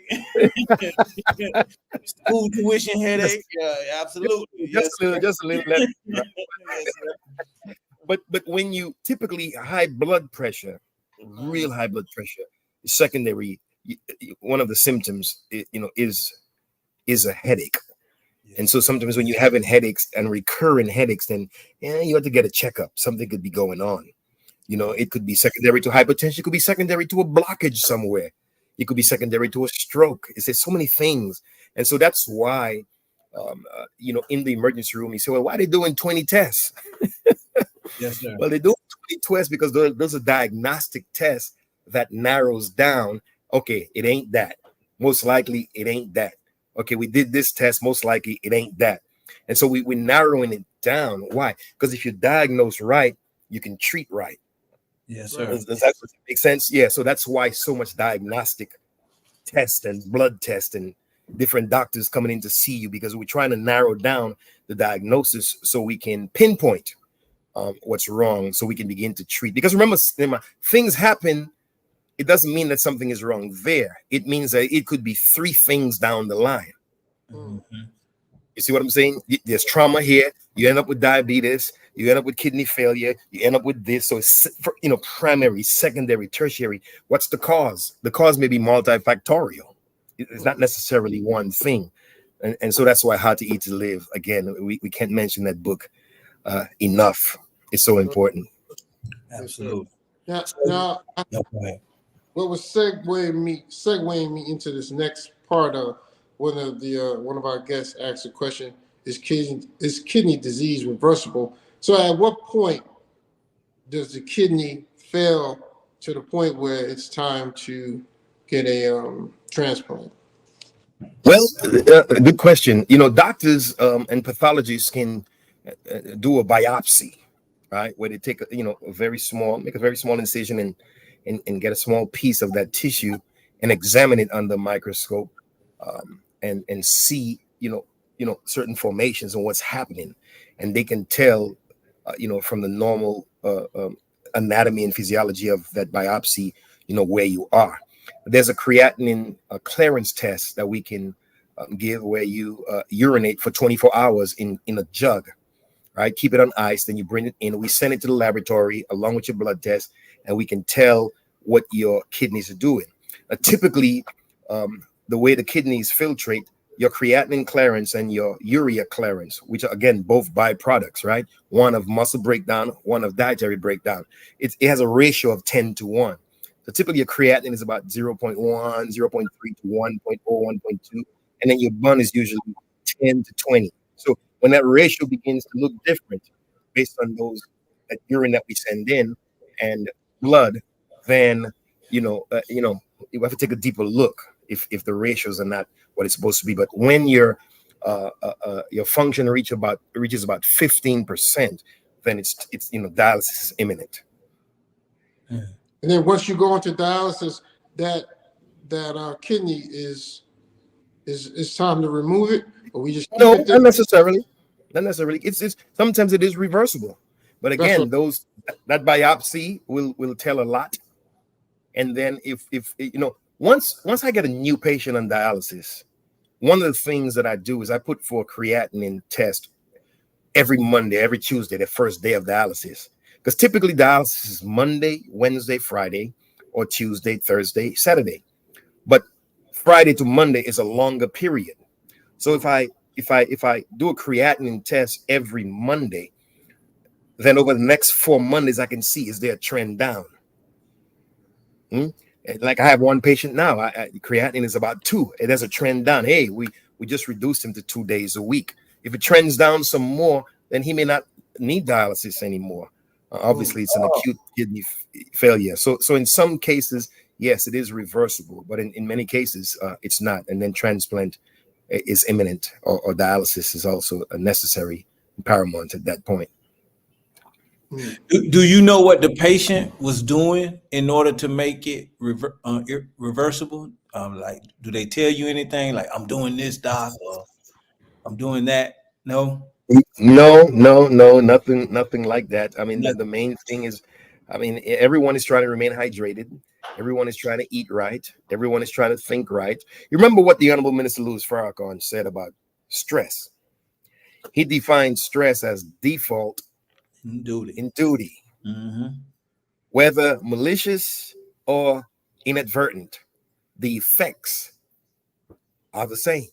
School tuition headache. Yeah, absolutely. Just a little. Yes, But when you typically high blood pressure, real high blood pressure, secondary, one of the symptoms, is a headache. And so sometimes when you're having headaches and recurring headaches, then you have to get a checkup. Something could be going on. It could be secondary to hypertension. It could be secondary to a blockage somewhere. It could be secondary to a stroke. There's so many things. And so that's why, in the emergency room, you say, well, why are they doing 20 tests? yes, sir. Well, they do 20 tests because those are diagnostic tests that narrows down, okay, it ain't that. Most likely it ain't that. Okay, we did this test, most likely it ain't that. And so we're narrowing it down. Why? Because if you diagnose right, you can treat right. Yes, sir. Does that make sense? Yeah, so that's why so much diagnostic test and blood test and different doctors coming in to see you, because we're trying to narrow down the diagnosis so we can pinpoint what's wrong, so we can begin to treat. Because remember, things happen. It doesn't mean that something is wrong there. It means that it could be three things down the line. Mm-hmm. You see what I'm saying? There's trauma here. You end up with diabetes. You end up with kidney failure. You end up with this. So it's, primary, secondary, tertiary. What's the cause? The cause may be multifactorial. It's not necessarily one thing. And so that's why How to Eat to Live, again, we can't mention that book enough. It's so important. Absolutely. Now, what was segueing me into this next part of one of our guests asked a question: Is kidney disease reversible? So, at what point does the kidney fail to the point where it's time to get a transplant? Well, good question. Doctors and pathologists can do a biopsy, right? Where they take make a very small incision and get a small piece of that tissue and examine it under a microscope, and see certain formations and what's happening, and they can tell from the normal anatomy and physiology of that biopsy where you are. There's a creatinine clearance test that we can give, where you urinate for 24 hours in a jug, right? Keep it on ice, then you bring it in. We send it to the laboratory along with your blood test, and we can tell what your kidneys are doing. Typically, the way the kidneys filtrate, your creatinine clearance and your urea clearance, which are, again, both byproducts, right? One of muscle breakdown, one of dietary breakdown. It has a ratio of 10 to 1. So typically your creatinine is about 0.1, 0.3 to 1.0, 1.2. And then your bun is usually 10 to 20. So when that ratio begins to look different based on that urine that we send in and blood, then you have to take a deeper look if the ratios are not what it's supposed to be. But when your function reaches about 15%, then it's dialysis is imminent. And then once you go into dialysis, that kidney is time to remove it, or we just no, not necessarily. Not necessarily. It's sometimes it is reversible, but again, that biopsy will tell a lot. And then if once I get a new patient on dialysis, one of the things that I do is I put for a creatinine test every Monday, every Tuesday, the first day of dialysis. Because typically dialysis is Monday, Wednesday, Friday, or Tuesday, Thursday, Saturday. But Friday to Monday is a longer period. So if I do a creatinine test every Monday, then over the next 4 Mondays, I can see, is there a trend down? Like I have one patient now, creatinine is about 2. It has a trend down. Hey, we just reduced him to 2 days a week. If it trends down some more, then he may not need dialysis anymore. Obviously, it's an acute kidney failure. So in some cases, yes, it is reversible, but in many cases, it's not. And then transplant is imminent, or dialysis is also a necessary, paramount at that point. Do you know what the patient was doing in order to make it reversible? Like, do they tell you anything? Like, I'm doing this, doc, or I'm doing that? No. No, nothing like that. I mean, the main thing is, I mean, everyone is trying to remain hydrated. Everyone is trying to eat right. Everyone is trying to think right. You remember what the Honorable Minister Louis Farrakhan said about stress? He defined stress as default in duty, whether malicious or inadvertent. The effects are the same.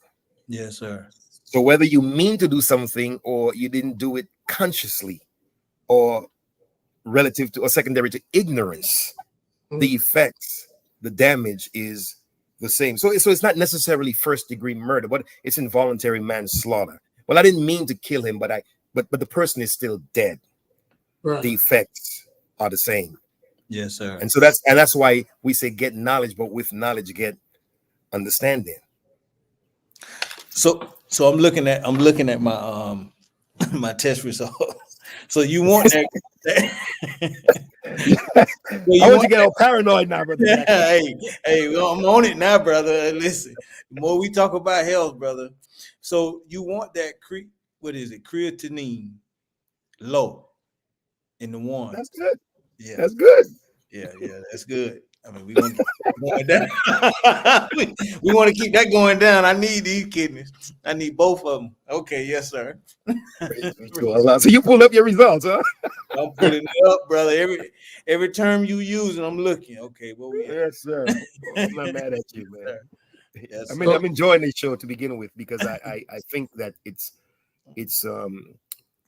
Yes, sir. So whether you mean to do something or you didn't do it consciously, or relative to or secondary to ignorance, the effects, the damage is the same. So it's not necessarily first-degree murder, but it's involuntary manslaughter. Well, I didn't mean to kill him, but the person is still dead. Right. The effects are the same. Yes, sir. And so that's why we say get knowledge, but with knowledge get understanding. So I'm looking at my my test result. So you want that? I want you to get all paranoid now, brother. Hey, I'm on it now, brother. Listen, the more we talk about health, brother. So you want that creatinine low in the 1. That's good. Yeah, that's good. Yeah, that's good. I mean, we want to keep going down. we want to keep that going down. I need these kidneys. I need both of them. Okay, yes, sir. So you pulled up your results, huh? I'm putting it up, brother. Every term you use, and I'm looking. Okay, well, yes, sir. I'm not mad at you, man. Yes, I mean, I'm enjoying this show to begin with because I think that it's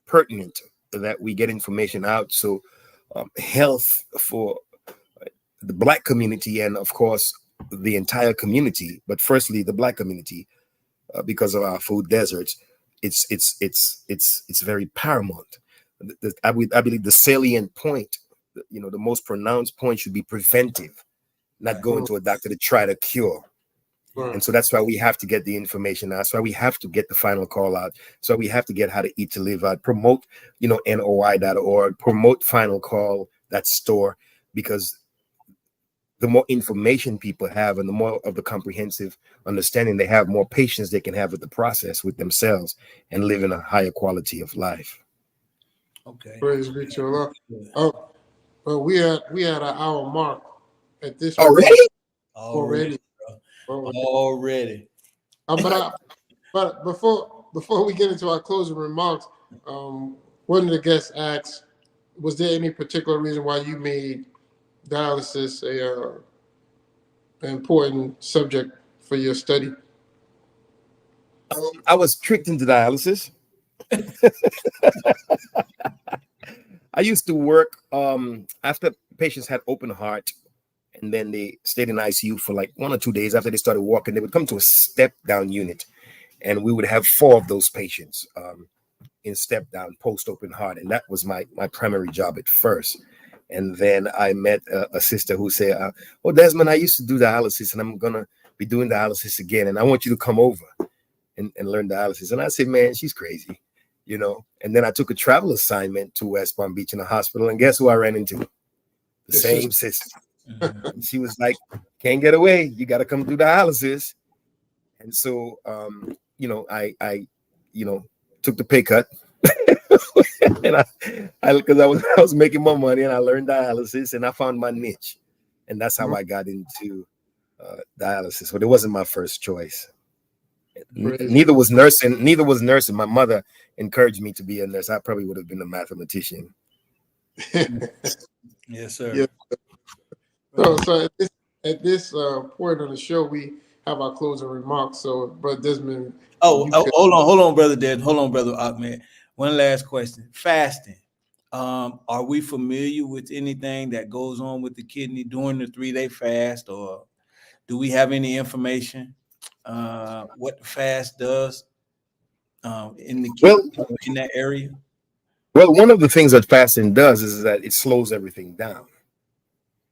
pertinent that we get information out. So health for the Black community and, of course, the entire community, but firstly the Black community, because of our food deserts, it's very paramount. I believe the salient point, the most pronounced point should be preventive, not going to a doctor to try to cure. Right. And so that's why we have to get the information out. That's why we have to get the final call out. So we have to get How to Eat to Live out, promote, NOI.org, promote Final Call, that store, because the more information people have and the more of the comprehensive understanding they have, more patience they can have with the process, with themselves, and live in a higher quality of life. Okay. Praise be to Allah. Oh, well, we had an hour mark at this already. Already. But before we get into our closing remarks, one of the guests asked, was there any particular reason why you made dialysis an important subject for your study? I was tricked into dialysis. I used to work after patients had open heart, and then they stayed in ICU for like 1 or 2 days. After they started walking, they would come to a step-down unit, and we would have 4 of those patients in step-down post-open heart, and that was my primary job at first. And then I met a sister who said, "Oh, Desmond, I used to do dialysis, and I'm gonna be doing dialysis again, and I want you to come over and learn dialysis." And I said, "Man, she's crazy." And then I took a travel assignment to West Palm Beach in a hospital, and guess who I ran into? The same sister. And she was like, "Can't get away. You got to come do dialysis." And so, I took the pay cut, and because I was making more money, and I learned dialysis, and I found my niche, and that's how I got into dialysis. But it wasn't my first choice. Praise Neither was nursing. Neither was nursing. My mother encouraged me to be a nurse. I probably would have been a mathematician. Yes, sir. Yeah. So at this point of the show, we have our closing remarks. So, Brother Desmond, Oh, you could. hold on, brother Dad. Hold on, brother Ahmed. One last question. Fasting. Are we familiar with anything that goes on with the kidney during the 3-day fast, or do we have any information what the fast does in the kidney in that area? Well, one of the things that fasting does is that it slows everything down,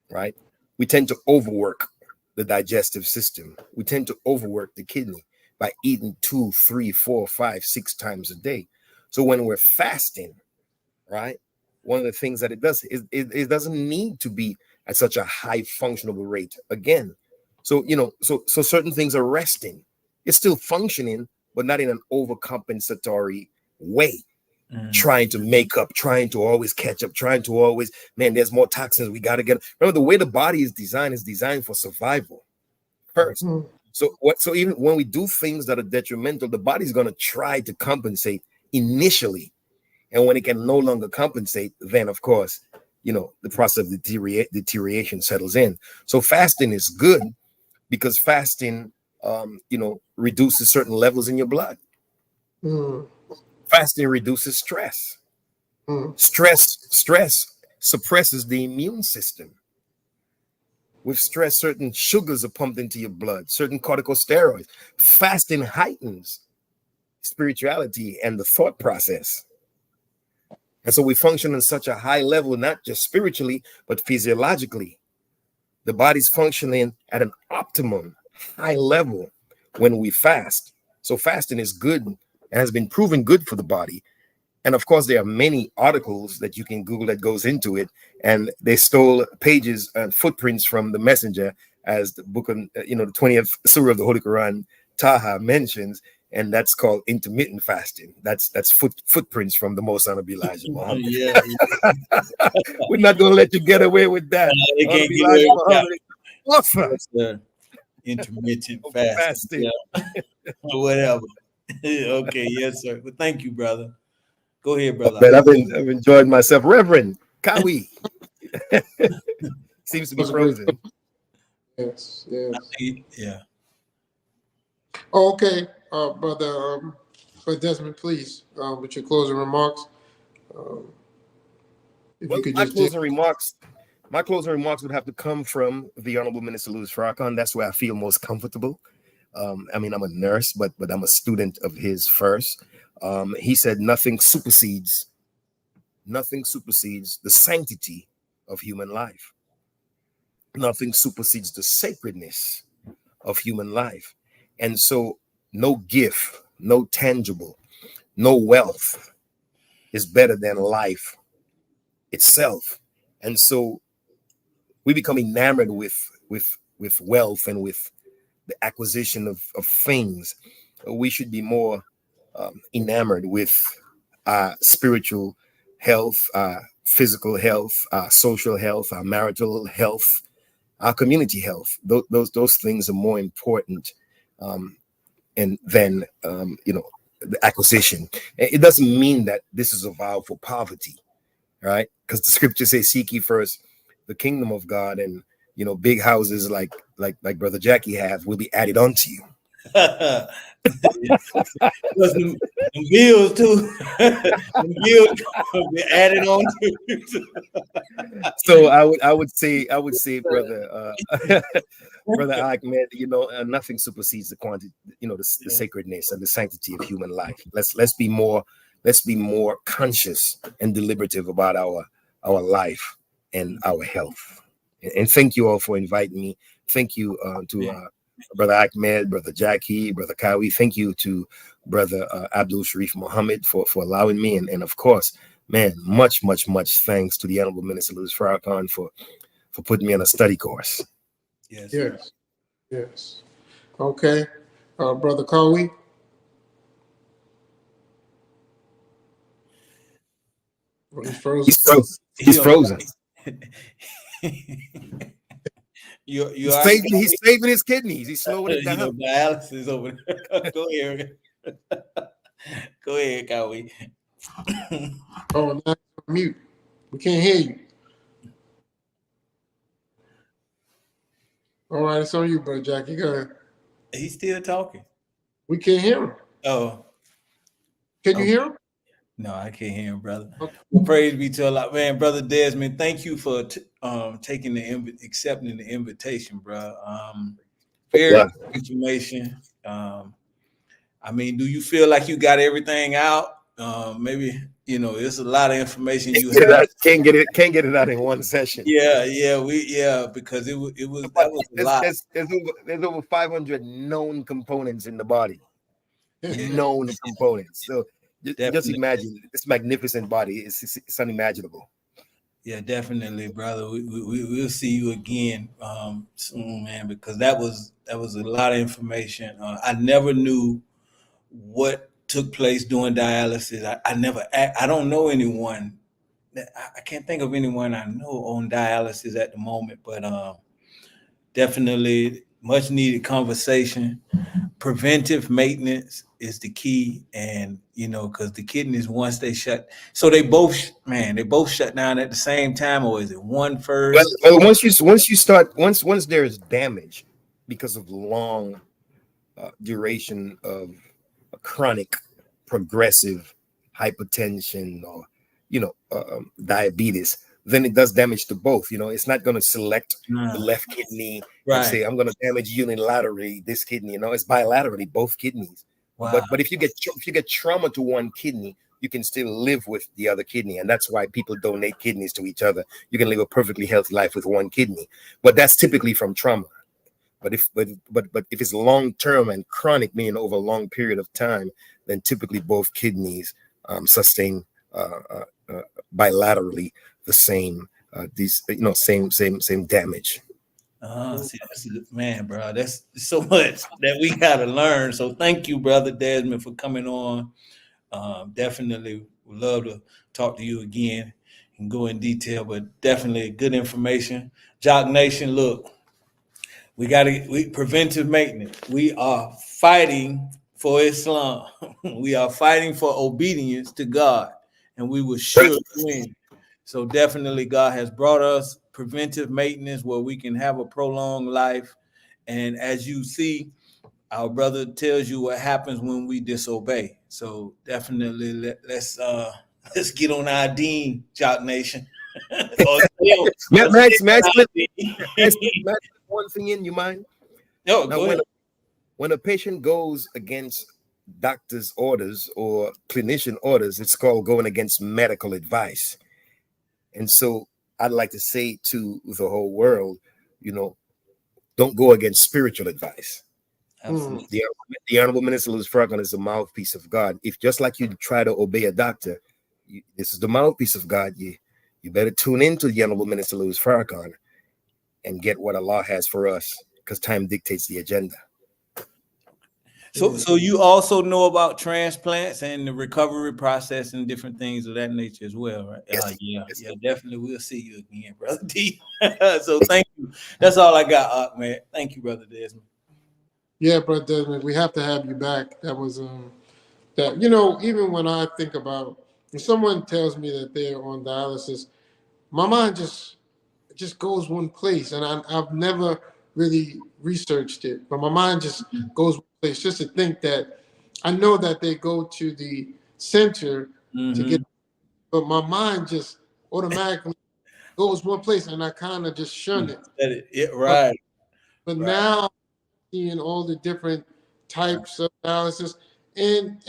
right? We tend to overwork the digestive system. We tend to overwork the kidney by eating 2, 3, 4, 5, 6 times a day. So when we're fasting, right, one of the things that it does is it doesn't need to be at such a high functionable rate again. So, so certain things are resting. It's still functioning, but not in an overcompensatory way. Trying to make up, trying to always catch up, trying to always, man, there's more toxins. We got to get. Remember, the way the body is designed for survival first. So even when we do things that are detrimental, the body's going to try to compensate initially. And when it can no longer compensate, then of course, the process of deterioration settles in. So fasting is good because fasting, reduces certain levels in your blood. Fasting reduces stress. Stress suppresses the immune system. With stress, certain sugars are pumped into your blood, certain corticosteroids. Fasting heightens spirituality and the thought process. And so we function on such a high level, not just spiritually, but physiologically. The body's functioning at an optimum high level when we fast. So fasting is good and has been proven good for the body. And of course, there are many articles that you can Google that goes into it. And they stole pages and footprints from the messenger, as the book of, the 20th surah of the Holy Quran, Taha, mentions. And that's called intermittent fasting. That's footprints from the Most Honorable Elijah Muhammad. Yeah. We're not going to let you get away with that. They can't get away with that. Yes, intermittent fasting. Yeah. Whatever. Okay, yes, sir. Well, thank you, brother. Go ahead, brother. But I've enjoyed myself. Reverend Kawi seems to be frozen. Yes. Yeah. Okay, brother Desmond, please, with your closing remarks. My closing remarks would have to come from the Honorable Minister Louis Farrakhan. That's where I feel most comfortable. I'm a nurse, but I'm a student of his first. He said nothing supersedes the sanctity of human life. Nothing supersedes the sacredness of human life. And so no gift, no tangible, no wealth is better than life itself. And so we become enamored with wealth and with the acquisition of things. We should be more enamored with our spiritual health, our physical health, our social health, our marital health, our community health. Those things are more important and than the acquisition. It doesn't mean that this is a vow for poverty, right? Because the scripture says, "Seek ye first the kingdom of God," and big houses like Brother Jackie has will be added onto you. Some bills too. Some bills be added on to. So I would say, brother, brother Ahmed, nothing supersedes the quantity, the sacredness and the sanctity of human life. Let's be more conscious and deliberative about our life and our health. And thank you all for inviting me. Thank you to Brother Ahmed, Brother Jackie, Brother Kawi. Thank you to Brother Abdul Sharif Muhammad for allowing me. And of course, man, much thanks to the Honorable Minister Louis Farrakhan for putting me on a study course. Yes. Okay. Brother Kawi. He's frozen. He's frozen. He's saving his kidneys. He's slowing it you know, down. dialysis over there. Go ahead. Go ahead, Kawi. Oh, now it's on mute. We can't hear you. All right, it's on you, brother Jackie. Go ahead. He's still talking. We can't hear him. Oh, Can you hear him? no, I can't hear him, brother. Okay. Well, praise be to Allah, man, brother Desmond. Thank you for taking accepting the invitation, bro. Very Yeah. good information. I mean, do you feel like you got everything out? Maybe it's a lot of information you have. Can't get it out in one session. Yeah, because that was a lot. There's over 500 known components in the body. Known components. So just imagine this magnificent body. It's unimaginable. Yeah, definitely, brother. We'll see you again soon, man, because that was a lot of information. I never knew what took place during dialysis. I don't know anyone. I can't think of anyone I know on dialysis at the moment, but definitely much needed conversation. Preventive maintenance is the key, and because the kidneys, once they shut, so they both shut down at the same time, or is it one first? Well, once there's damage because of long duration of chronic progressive hypertension or diabetes, then it does damage to both. It's not going to select the left kidney and say, I'm going to damage unilaterally this kidney. It's bilaterally, both kidneys. Wow. But if you get trauma to one kidney, you can still live with the other kidney, and that's why people donate kidneys to each other. You can live a perfectly healthy life with one kidney, but that's typically from trauma. But if it's long term and chronic, meaning over a long period of time, then typically both kidneys sustain bilaterally the same same damage. Man, bro, that's so much that we gotta learn. So thank you, brother Desmond, for coming on. Definitely would love to talk to you again and go in detail, but definitely good information. Jock Nation, look, we preventive maintenance. We are fighting for Islam. We are fighting for obedience to God, and we will sure win. So definitely God has brought us preventive maintenance where we can have a prolonged life. And as you see, our brother tells you what happens when we disobey. So definitely let's get on our deen, Jock Nation. Max, one thing in your mind. No, now, go ahead. When a patient goes against doctor's orders or clinician orders, it's called going against medical advice. And so I'd like to say to the whole world, don't go against spiritual advice. Absolutely. The Honorable Minister Louis Farrakhan is the mouthpiece of God. If just like you try to obey a doctor, this is the mouthpiece of God, you better tune into the Honorable Minister Louis Farrakhan and get what Allah has for us, because time dictates the agenda. So you also know about transplants and the recovery process and different things of that nature as well, right? Yes. Yeah, definitely. We'll see you again, brother D. So thank you. That's all I got, man. Thank you, brother Desmond. Yeah, brother Desmond, we have to have you back. That was that even when I think about when someone tells me that they're on dialysis, my mind just goes one place, and I've never really researched it, but my mind just goes one place just to think that I know that they go to the center to get, but my mind just automatically goes one place, and I kind of just shun it. Right. But now seeing all the different types of dialysis, and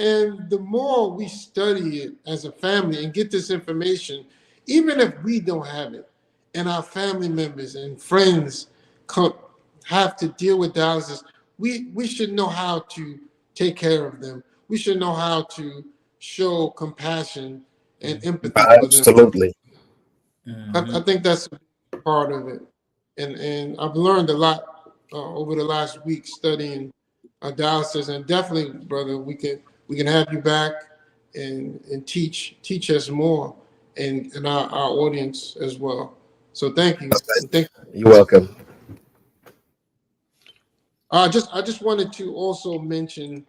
the more we study it as a family and get this information, even if we don't have it, and our family members and friends have to deal with dialysis, we should know how to take care of them. We should know how to show compassion and empathy for them. Absolutely. I think that's a part of it. And I've learned a lot over the last week studying dialysis, and definitely, brother, we can have you back and teach us more, and our audience as well. So thank you. You're welcome. I just wanted to also mention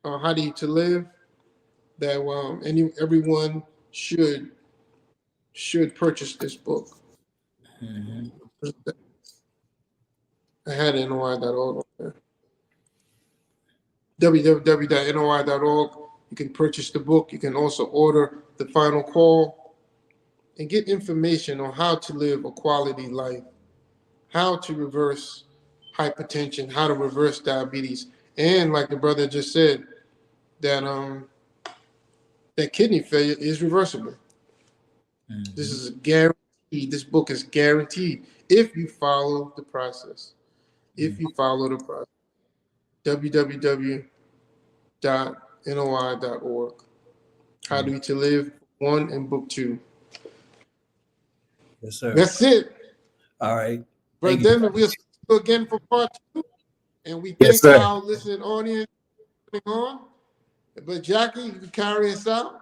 How to Live, that everyone should purchase this book. Mhm. I had NOI.org on there. www.noi.org. You can purchase the book. You can also order The Final Call and get information on how to live a quality life, how to reverse hypertension, how to reverse diabetes, and like the brother just said, that that kidney failure is reversible. This is guaranteed. This book is guaranteed if you follow the process. If you follow the process. www.noi.org. How to Live 1 and Book 2. Yes, sir. That's it. All right. Brother Thank you. Denver, we'll see you again for part 2. And we Yes, thank sir. our listening audience for coming on. But Jackie, you can carry us out.